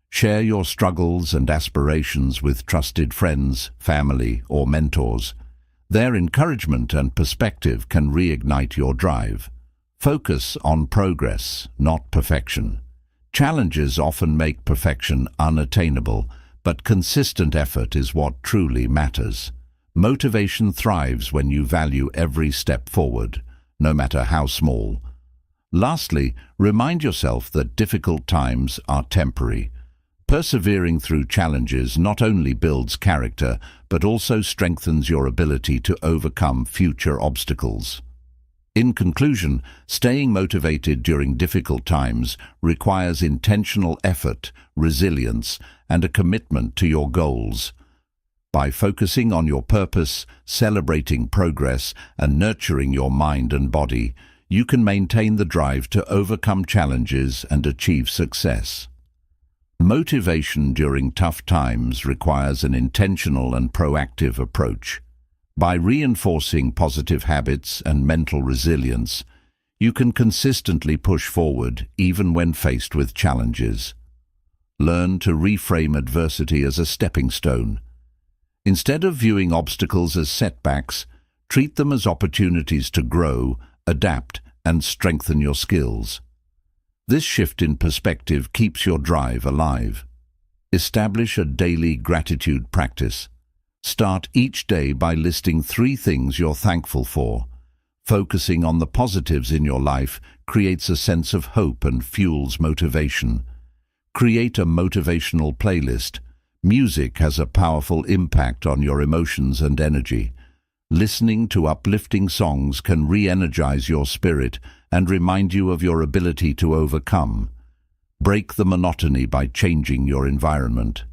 Share your struggles and aspirations with trusted friends, family, or mentors. Their encouragement and perspective can reignite your drive. Focus on progress, not perfection. Challenges often make perfection unattainable, but consistent effort is what truly matters. Motivation thrives when you value every step forward, no matter how small. Lastly, remind yourself that difficult times are temporary. Persevering through challenges not only builds character, but also strengthens your ability to overcome future obstacles. In conclusion, staying motivated during difficult times requires intentional effort, resilience, and a commitment to your goals. By focusing on your purpose, celebrating progress, and nurturing your mind and body, you can maintain the drive to overcome challenges and achieve success. Motivation during tough times requires an intentional and proactive approach. By reinforcing positive habits and mental resilience, you can consistently push forward even when faced with challenges. Learn to reframe adversity as a stepping stone. Instead of viewing obstacles as setbacks, treat them as opportunities to grow, adapt, and strengthen your skills. This shift in perspective keeps your drive alive. Establish a daily gratitude practice. Start each day by listing 3 things you're thankful for. Focusing on the positives in your life creates a sense of hope and fuels motivation. Create a motivational playlist. Music has a powerful impact on your emotions and energy. Listening to uplifting songs can re-energize your spirit and remind you of your ability to overcome. Break the monotony by changing your environment.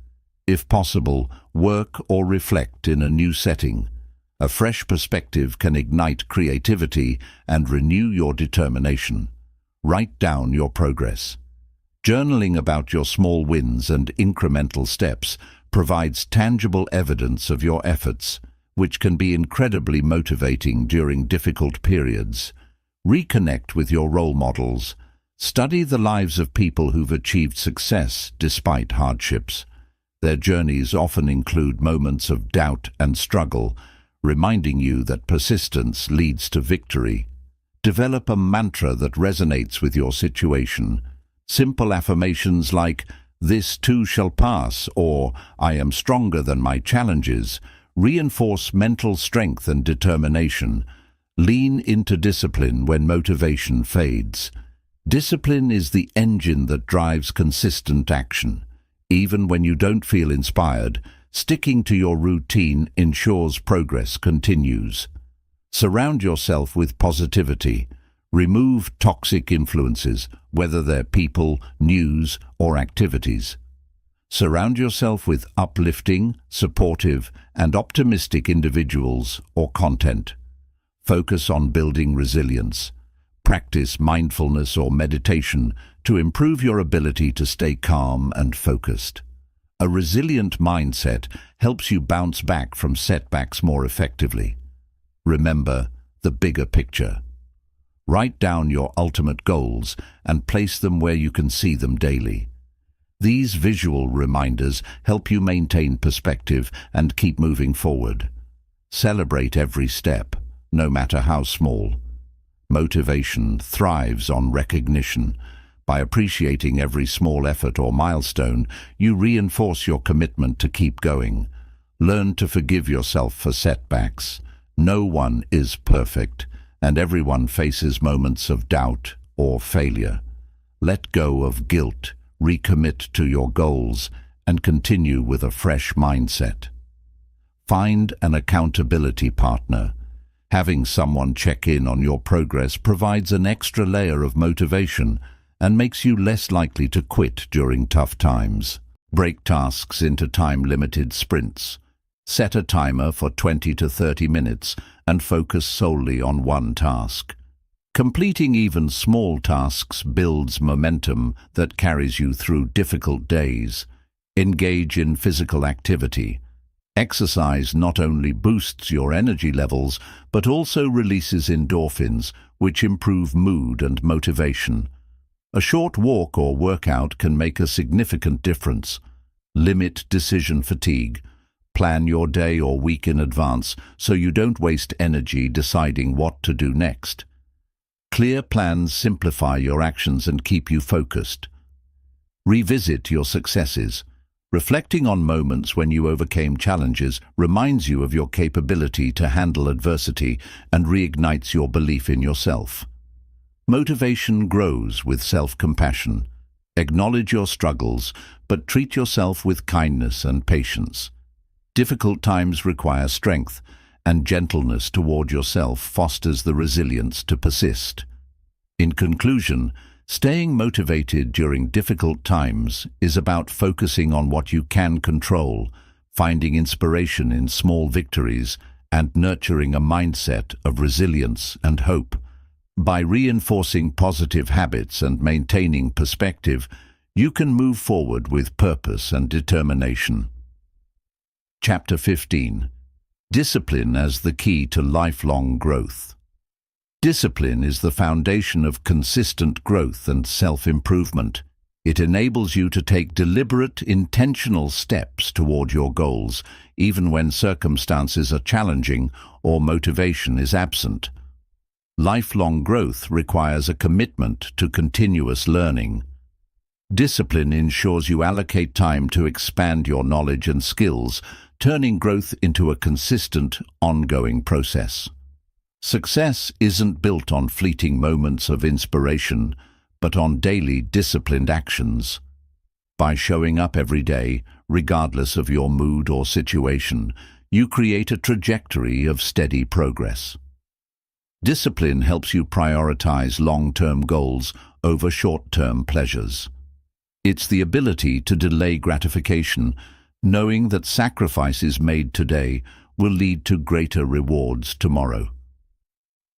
If possible, work or reflect in a new setting. A fresh perspective can ignite creativity and renew your determination. Write down your progress. Journaling about your small wins and incremental steps provides tangible evidence of your efforts, which can be incredibly motivating during difficult periods. Reconnect with your role models. Study the lives of people who've achieved success despite hardships. Their journeys often include moments of doubt and struggle, reminding you that persistence leads to victory. Develop a mantra that resonates with your situation. Simple affirmations like, "This too shall pass," or "I am stronger than my challenges," reinforce mental strength and determination. Lean into discipline when motivation fades. Discipline is the engine that drives consistent action. Even when you don't feel inspired, sticking to your routine ensures progress continues. Surround yourself with positivity. Remove toxic influences, whether they're people, news, or activities. Surround yourself with uplifting, supportive, and optimistic individuals or content. Focus on building resilience. Practice mindfulness or meditation to improve your ability to stay calm and focused. A resilient mindset helps you bounce back from setbacks more effectively. Remember the bigger picture. Write down your ultimate goals and place them where you can see them daily. These visual reminders help you maintain perspective and keep moving forward. Celebrate every step, no matter how small. Motivation thrives on recognition. By appreciating every small effort or milestone, you reinforce your commitment to keep going. Learn to forgive yourself for setbacks. No one is perfect, and everyone faces moments of doubt or failure. Let go of guilt, recommit to your goals, and continue with a fresh mindset. Find an accountability partner. Having someone check in on your progress provides an extra layer of motivation and makes you less likely to quit during tough times. Break tasks into time-limited sprints. Set a timer for 20 to 30 minutes and focus solely on one task. Completing even small tasks builds momentum that carries you through difficult days. Engage in physical activity. Exercise not only boosts your energy levels, but also releases endorphins, which improve mood and motivation. A short walk or workout can make a significant difference. Limit decision fatigue. Plan your day or week in advance so you don't waste energy deciding what to do next. Clear plans simplify your actions and keep you focused. Revisit your successes. Reflecting on moments when you overcame challenges reminds you of your capability to handle adversity and reignites your belief in yourself. Motivation grows with self-compassion. Acknowledge your struggles, but treat yourself with kindness and patience. Difficult times require strength, and gentleness toward yourself fosters the resilience to persist. In conclusion, staying motivated during difficult times is about focusing on what you can control, finding inspiration in small victories, and nurturing a mindset of resilience and hope. By reinforcing positive habits and maintaining perspective, you can move forward with purpose and determination. Chapter 15. Discipline as the key to lifelong growth. Discipline is the foundation of consistent growth and self-improvement. It enables you to take deliberate, intentional steps toward your goals, even when circumstances are challenging or motivation is absent. Lifelong growth requires a commitment to continuous learning. Discipline ensures you allocate time to expand your knowledge and skills, turning growth into a consistent, ongoing process. Success isn't built on fleeting moments of inspiration, but on daily disciplined actions. By showing up every day, regardless of your mood or situation, you create a trajectory of steady progress. Discipline helps you prioritize long-term goals over short-term pleasures. It's the ability to delay gratification, knowing that sacrifices made today will lead to greater rewards tomorrow.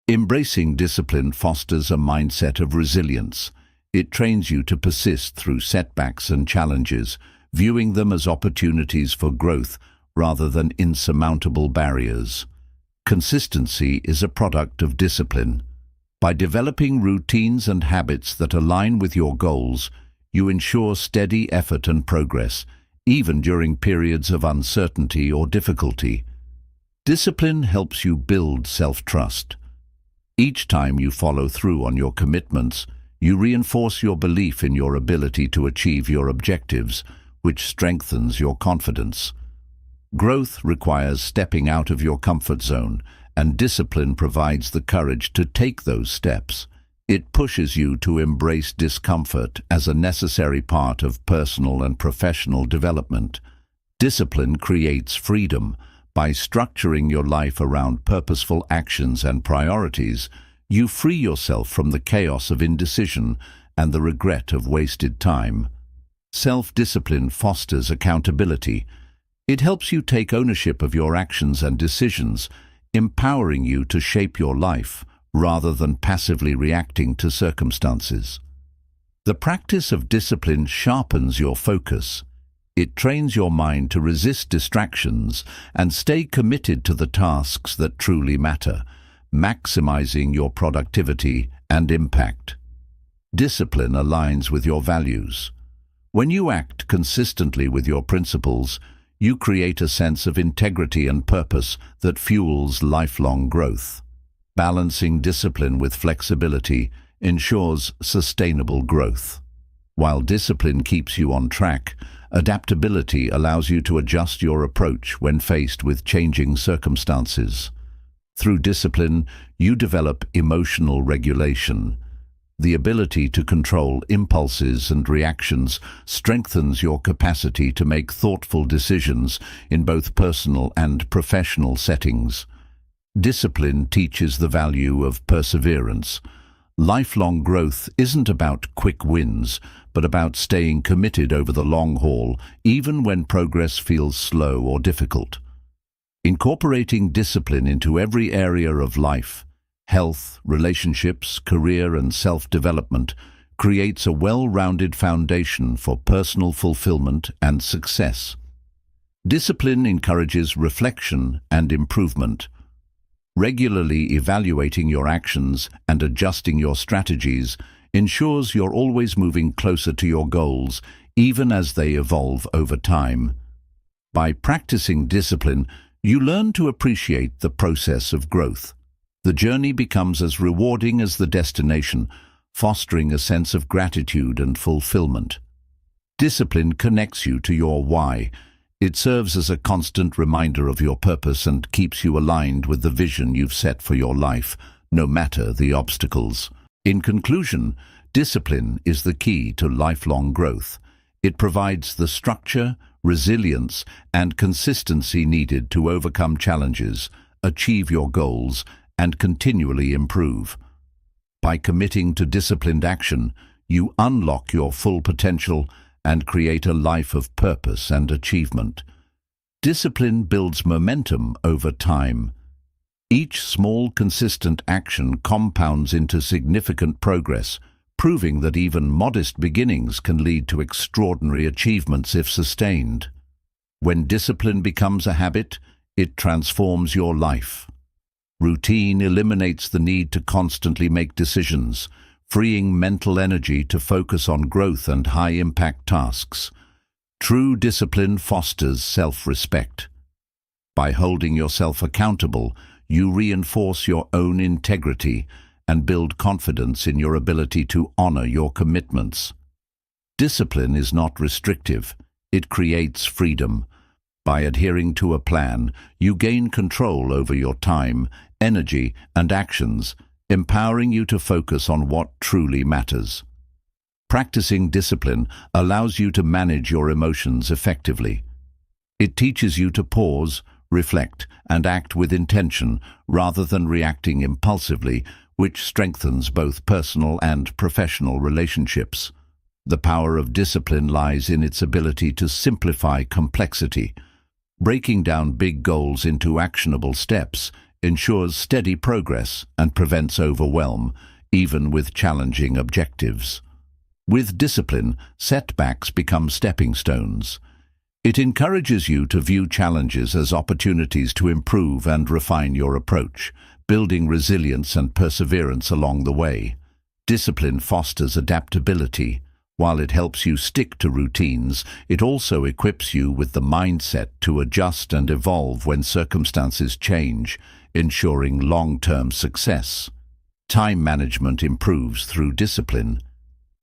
Embracing discipline fosters a mindset of resilience. It trains you to persist through setbacks and challenges, viewing them as opportunities for growth rather than insurmountable barriers. Consistency is a product of discipline. By developing routines and habits that align with your goals, you ensure steady effort and progress, even during periods of uncertainty or difficulty. Discipline helps you build self-trust. Each time you follow through on your commitments, you reinforce your belief in your ability to achieve your objectives, which strengthens your confidence. Growth requires stepping out of your comfort zone, and discipline provides the courage to take those steps. It pushes you to embrace discomfort as a necessary part of personal and professional development. Discipline creates freedom. By structuring your life around purposeful actions and priorities, you free yourself from the chaos of indecision and the regret of wasted time. Self-discipline fosters accountability. It helps you take ownership of your actions and decisions, empowering you to shape your life rather than passively reacting to circumstances. The practice of discipline sharpens your focus. It trains your mind to resist distractions and stay committed to the tasks that truly matter, maximizing your productivity and impact. Discipline aligns with your values. When you act consistently with your principles, you create a sense of integrity and purpose that fuels lifelong growth. Balancing discipline with flexibility ensures sustainable growth. While discipline keeps you on track, adaptability allows you to adjust your approach when faced with changing circumstances. Through discipline, you develop emotional regulation. The ability to control impulses and reactions strengthens your capacity to make thoughtful decisions in both personal and professional settings. Discipline teaches the value of perseverance. Lifelong growth isn't about quick wins, but about staying committed over the long haul, even when progress feels slow or difficult. Incorporating discipline into every area of life, health, relationships, career, and self-development, creates a well-rounded foundation for personal fulfillment and success. Discipline encourages reflection and improvement. Regularly evaluating your actions and adjusting your strategies ensures you're always moving closer to your goals, even as they evolve over time. By practicing discipline, you learn to appreciate the process of growth. The journey becomes as rewarding as the destination, fostering a sense of gratitude and fulfillment. Discipline connects you to your why. It serves as a constant reminder of your purpose and keeps you aligned with the vision you've set for your life, no matter the obstacles. In conclusion, discipline is the key to lifelong growth. It provides the structure, resilience, and consistency needed to overcome challenges, achieve your goals, and continually improve. By committing to disciplined action, you unlock your full potential and create a life of purpose and achievement. Discipline builds momentum over time. Each small, consistent action compounds into significant progress, proving that even modest beginnings can lead to extraordinary achievements if sustained. When discipline becomes a habit, it transforms your life. Routine eliminates the need to constantly make decisions, freeing mental energy to focus on growth and high-impact tasks. True discipline fosters self-respect. By holding yourself accountable, you reinforce your own integrity and build confidence in your ability to honor your commitments. Discipline is not restrictive, it creates freedom. By adhering to a plan, you gain control over your time, energy, and actions, empowering you to focus on what truly matters. Practicing discipline allows you to manage your emotions effectively. It teaches you to pause, reflect, and act with intention rather than reacting impulsively, which strengthens both personal and professional relationships. The power of discipline lies in its ability to simplify complexity. Breaking down big goals into actionable steps ensures steady progress and prevents overwhelm, even with challenging objectives. With discipline, setbacks become stepping stones. It encourages you to view challenges as opportunities to improve and refine your approach, building resilience and perseverance along the way. Discipline fosters adaptability. While it helps you stick to routines, it also equips you with the mindset to adjust and evolve when circumstances change, ensuring long-term success. Time management improves through discipline.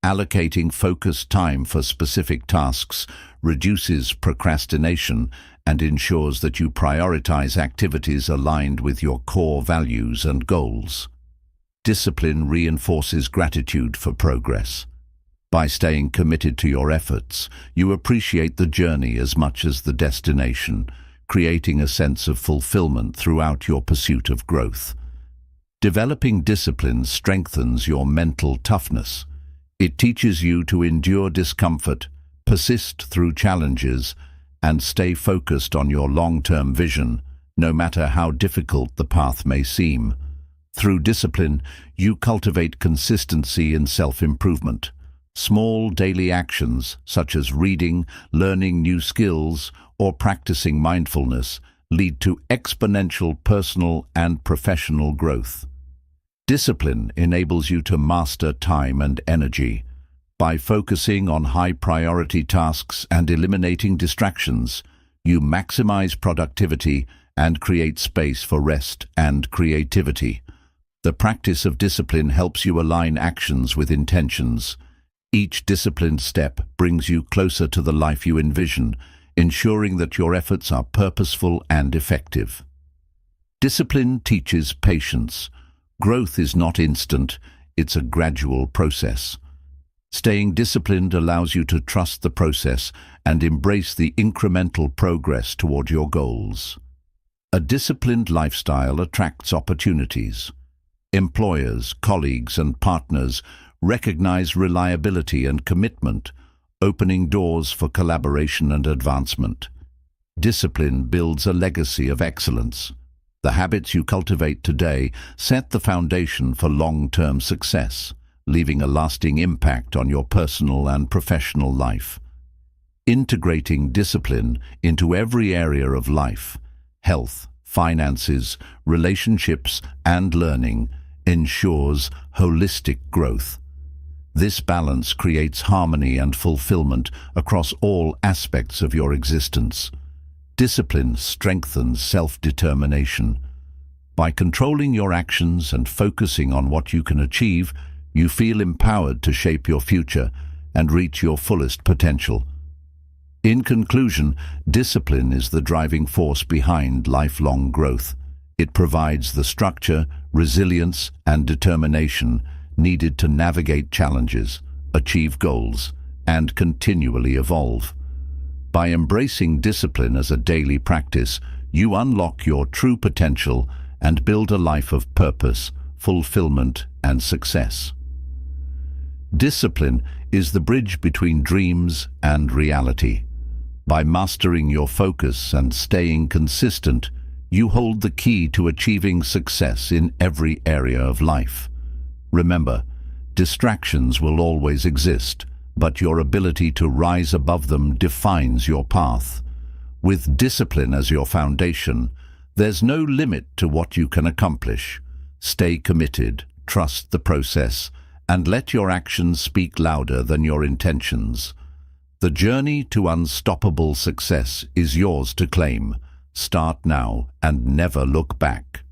Allocating focused time for specific tasks reduces procrastination and ensures that you prioritize activities aligned with your core values and goals. Discipline reinforces gratitude for progress. By staying committed to your efforts, you appreciate the journey as much as the destination, creating a sense of fulfillment throughout your pursuit of growth. Developing discipline strengthens your mental toughness. It teaches you to endure discomfort, persist through challenges, and stay focused on your long-term vision, no matter how difficult the path may seem. Through discipline, you cultivate consistency in self-improvement. Small daily actions, such as reading, learning new skills, or practicing mindfulness, lead to exponential personal and professional growth. Discipline enables you to master time and energy. By focusing on high-priority tasks and eliminating distractions, you maximize productivity and create space for rest and creativity. The practice of discipline helps you align actions with intentions. Each disciplined step brings you closer to the life you envision, ensuring that your efforts are purposeful and effective. Discipline teaches patience. Growth is not instant, it's a gradual process. Staying disciplined allows you to trust the process and embrace the incremental progress toward your goals. A disciplined lifestyle attracts opportunities. Employers, colleagues, and partners recognize reliability and commitment, opening doors for collaboration and advancement. Discipline builds a legacy of excellence. The habits you cultivate today set the foundation for long-term success, leaving a lasting impact on your personal and professional life. Integrating discipline into every area of life, health, finances, relationships, and learning, ensures holistic growth. This balance creates harmony and fulfillment across all aspects of your existence. Discipline strengthens self-determination. By controlling your actions and focusing on what you can achieve, you feel empowered to shape your future and reach your fullest potential. In conclusion, discipline is the driving force behind lifelong growth. It provides the structure, resilience, and determination needed to navigate challenges, achieve goals, and continually evolve. By embracing discipline as a daily practice, you unlock your true potential and build a life of purpose, fulfillment, and success. Discipline is the bridge between dreams and reality. By mastering your focus and staying consistent, you hold the key to achieving success in every area of life. Remember, distractions will always exist, but your ability to rise above them defines your path. With discipline as your foundation, there's no limit to what you can accomplish. Stay committed, trust the process, and let your actions speak louder than your intentions. The journey to unstoppable success is yours to claim. Start now and never look back.